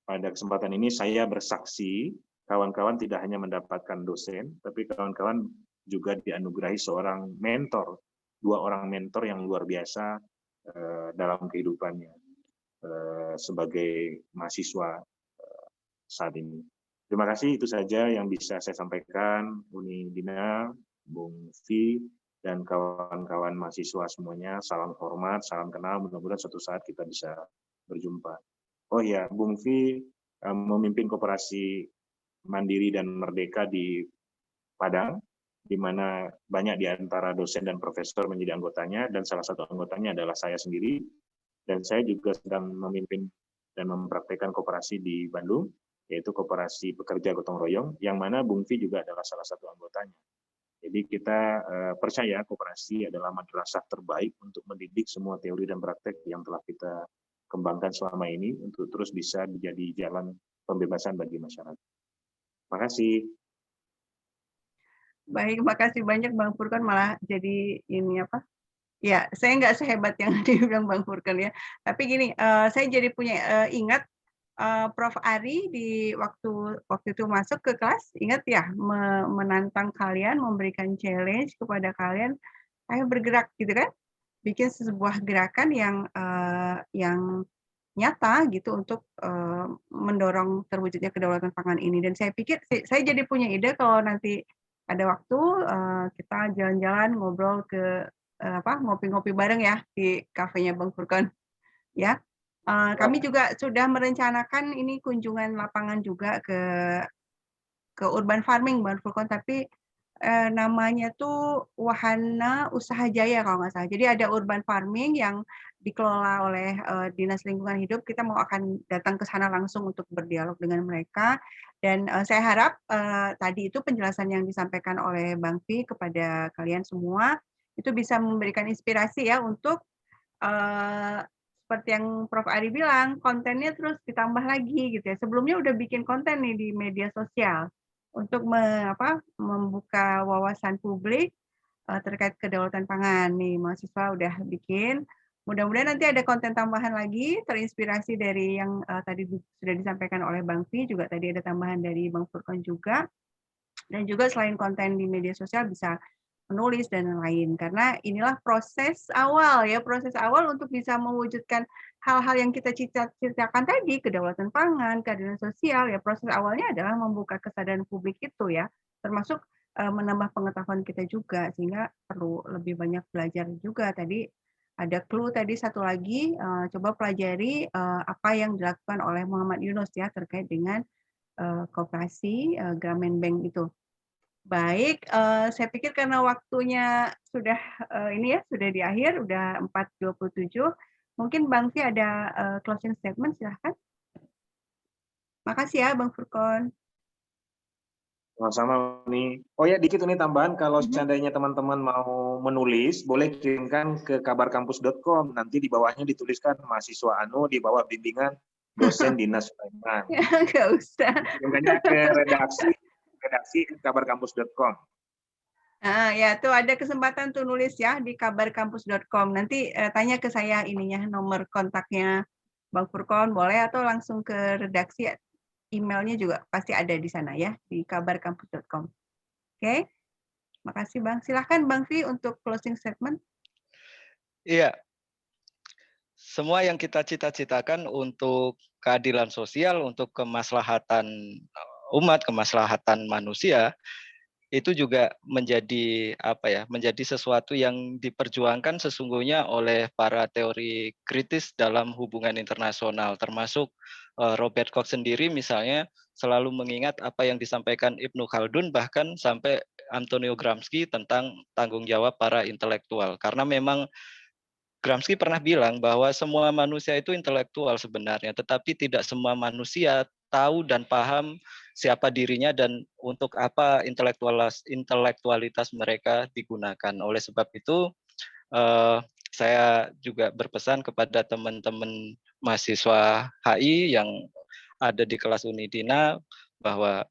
pada kesempatan ini saya bersaksi, kawan-kawan tidak hanya mendapatkan dosen, tapi kawan-kawan juga dianugerahi seorang mentor, dua orang mentor yang luar biasa dalam kehidupannya sebagai mahasiswa saat ini. Terima kasih, itu saja yang bisa saya sampaikan. Uni Dina, Bung Vi, dan kawan-kawan mahasiswa semuanya, salam hormat, salam kenal, mudah-mudahan suatu saat kita bisa berjumpa. Oh ya, Bung Vi memimpin koperasi Mandiri dan Merdeka di Padang, di mana banyak di antara dosen dan profesor menjadi anggotanya, dan salah satu anggotanya adalah saya sendiri, dan saya juga sedang memimpin dan mempraktekkan koperasi di Bandung, yaitu Koperasi Pekerja Gotong Royong, yang mana Bung Vi juga adalah salah satu anggotanya. Jadi kita percaya koperasi adalah madrasah terbaik untuk mendidik semua teori dan praktek yang telah kita kembangkan selama ini untuk terus bisa menjadi jalan pembebasan bagi masyarakat. Terima kasih. Baik, makasih banyak Bang Furqan, malah jadi ini apa? Ya, saya nggak sehebat yang dibilang Bang Furqan ya. Tapi gini, saya jadi punya ingat Prof. Ari di waktu itu masuk ke kelas, ingat ya, menantang kalian, memberikan challenge kepada kalian, ayo bergerak gitu kan, bikin sebuah gerakan yang nyata gitu untuk mendorong terwujudnya kedaulatan pangan ini. Dan saya pikir saya jadi punya ide kalau nanti ada waktu kita jalan-jalan ngobrol ke ngopi-ngopi bareng ya di kafenya Bang Furqan ya. Kami juga sudah merencanakan ini kunjungan lapangan juga ke urban farming Bang Furqan, tapi namanya tuh Wahana Usaha Jaya kalau nggak salah. Jadi ada urban farming yang dikelola oleh Dinas Lingkungan Hidup. Kita mau akan datang ke sana langsung untuk berdialog dengan mereka. Dan saya harap tadi itu penjelasan yang disampaikan oleh Bang Vi kepada kalian semua itu bisa memberikan inspirasi ya untuk seperti yang Prof. Ari bilang, kontennya terus ditambah lagi gitu ya. Sebelumnya udah bikin konten nih di media sosial untuk membuka wawasan publik terkait kedaulatan pangan. Nih, mahasiswa udah bikin. Mudah-mudahan nanti ada konten tambahan lagi, terinspirasi dari yang tadi sudah disampaikan oleh Bang Vi, juga tadi ada tambahan dari Bang Furqan juga. Dan juga selain konten di media sosial bisa menulis dan lain-lain. Karena inilah proses awal untuk bisa mewujudkan hal-hal yang kita ceritakan tadi, kedaulatan pangan, keadilan sosial, ya proses awalnya adalah membuka kesadaran publik itu ya, termasuk menambah pengetahuan kita juga, sehingga perlu lebih banyak belajar juga. Tadi ada clue tadi satu lagi, coba pelajari apa yang dilakukan oleh Muhammad Yunus ya terkait dengan koperasi Grameen Bank itu. Baik, saya pikir karena waktunya sudah sudah di akhir, udah 4:27. Mungkin Bang Vi ada closing statement, silahkan. Makasih ya Bang Furqan. Sama-sama nih. Oh ya, dikit ini tambahan, kalau seandainya teman-teman mau menulis, boleh kirimkan ke kabarkampus.com. Nanti di bawahnya dituliskan mahasiswa Anu, di bawah bimbingan dosen Dinas Sulaiman. Nggak usah. Kirimkannya ke redaksi kabarkampus.com. Nah, ya tuh ada kesempatan tuh nulis ya di kabarkampus.com. Nanti tanya ke saya ininya, nomor kontaknya Bang Furqan boleh, atau langsung ke redaksi emailnya juga pasti ada di sana ya, di kabarkampus.com. Oke, makasih Bang. Silahkan Bang Vi untuk closing statement. Iya, semua yang kita cita-citakan untuk keadilan sosial, untuk kemaslahatan umat, kemaslahatan manusia, itu juga menjadi menjadi sesuatu yang diperjuangkan sesungguhnya oleh para teori kritis dalam hubungan internasional, termasuk Robert Koch sendiri misalnya selalu mengingat apa yang disampaikan Ibnu Khaldun, bahkan sampai Antonio Gramsci tentang tanggung jawab para intelektual, karena memang Gramsci pernah bilang bahwa semua manusia itu intelektual sebenarnya, tetapi tidak semua manusia tahu dan paham siapa dirinya dan untuk apa intelektualitas mereka digunakan. Oleh sebab itu, saya juga berpesan kepada teman-teman mahasiswa HI yang ada di kelas Unidina bahwa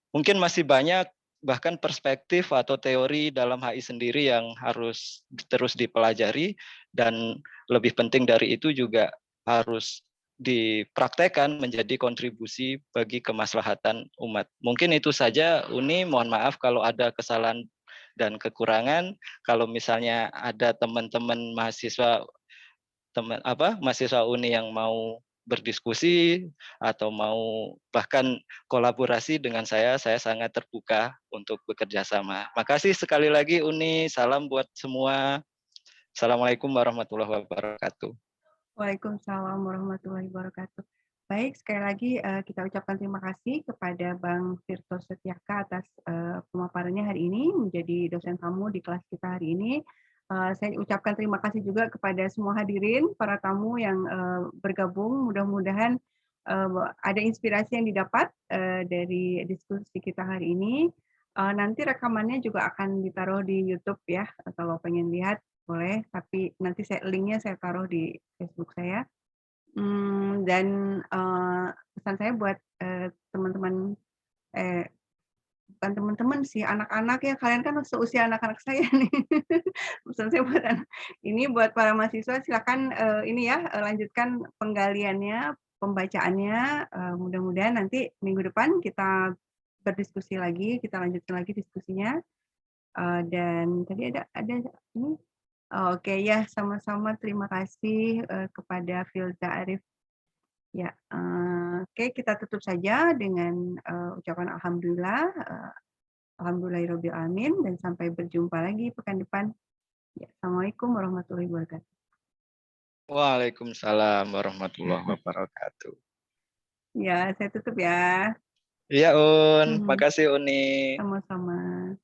mungkin masih banyak bahkan perspektif atau teori dalam HI sendiri yang harus terus dipelajari, dan lebih penting dari itu juga harus dipraktekkan menjadi kontribusi bagi kemaslahatan umat. Mungkin itu saja, Uni. Mohon maaf kalau ada kesalahan dan kekurangan. Kalau misalnya ada teman-teman mahasiswa mahasiswa Uni yang mau berdiskusi atau mau bahkan kolaborasi dengan saya sangat terbuka untuk bekerja sama. Makasih sekali lagi Uni, salam buat semua. Assalamualaikum warahmatullahi wabarakatuh. Waalaikumsalam warahmatullahi wabarakatuh. Baik, sekali lagi kita ucapkan terima kasih kepada Bang Tirto Setiaka atas pemaparannya hari ini, menjadi dosen tamu di kelas kita hari ini. Saya ucapkan terima kasih juga kepada semua hadirin, para tamu yang bergabung. Mudah-mudahan ada inspirasi yang didapat dari diskusi kita hari ini. Nanti rekamannya juga akan ditaruh di YouTube ya, kalau pengen lihat boleh, tapi nanti linknya saya taruh di Facebook saya. Dan pesan saya buat teman-teman, bukan teman-teman sih, anak-anak ya, kalian kan seusia anak-anak saya nih. Pesan saya buat ini buat para mahasiswa, silakan ini ya, lanjutkan penggaliannya, pembacaannya. Mudah-mudahan nanti minggu depan kita berdiskusi lagi, kita lanjutkan lagi diskusinya. Dan tadi ada ini. Oke ya, sama-sama terima kasih kepada Filza Arif. Ya, oke, kita tutup saja dengan ucapan alhamdulillah, alhamdulillahirabbil alamin, dan sampai berjumpa lagi pekan depan. Ya, assalamualaikum warahmatullahi wabarakatuh. Waalaikumsalam warahmatullahi wabarakatuh. Ya, saya tutup ya. Iya Un, makasih Uni. Sama-sama.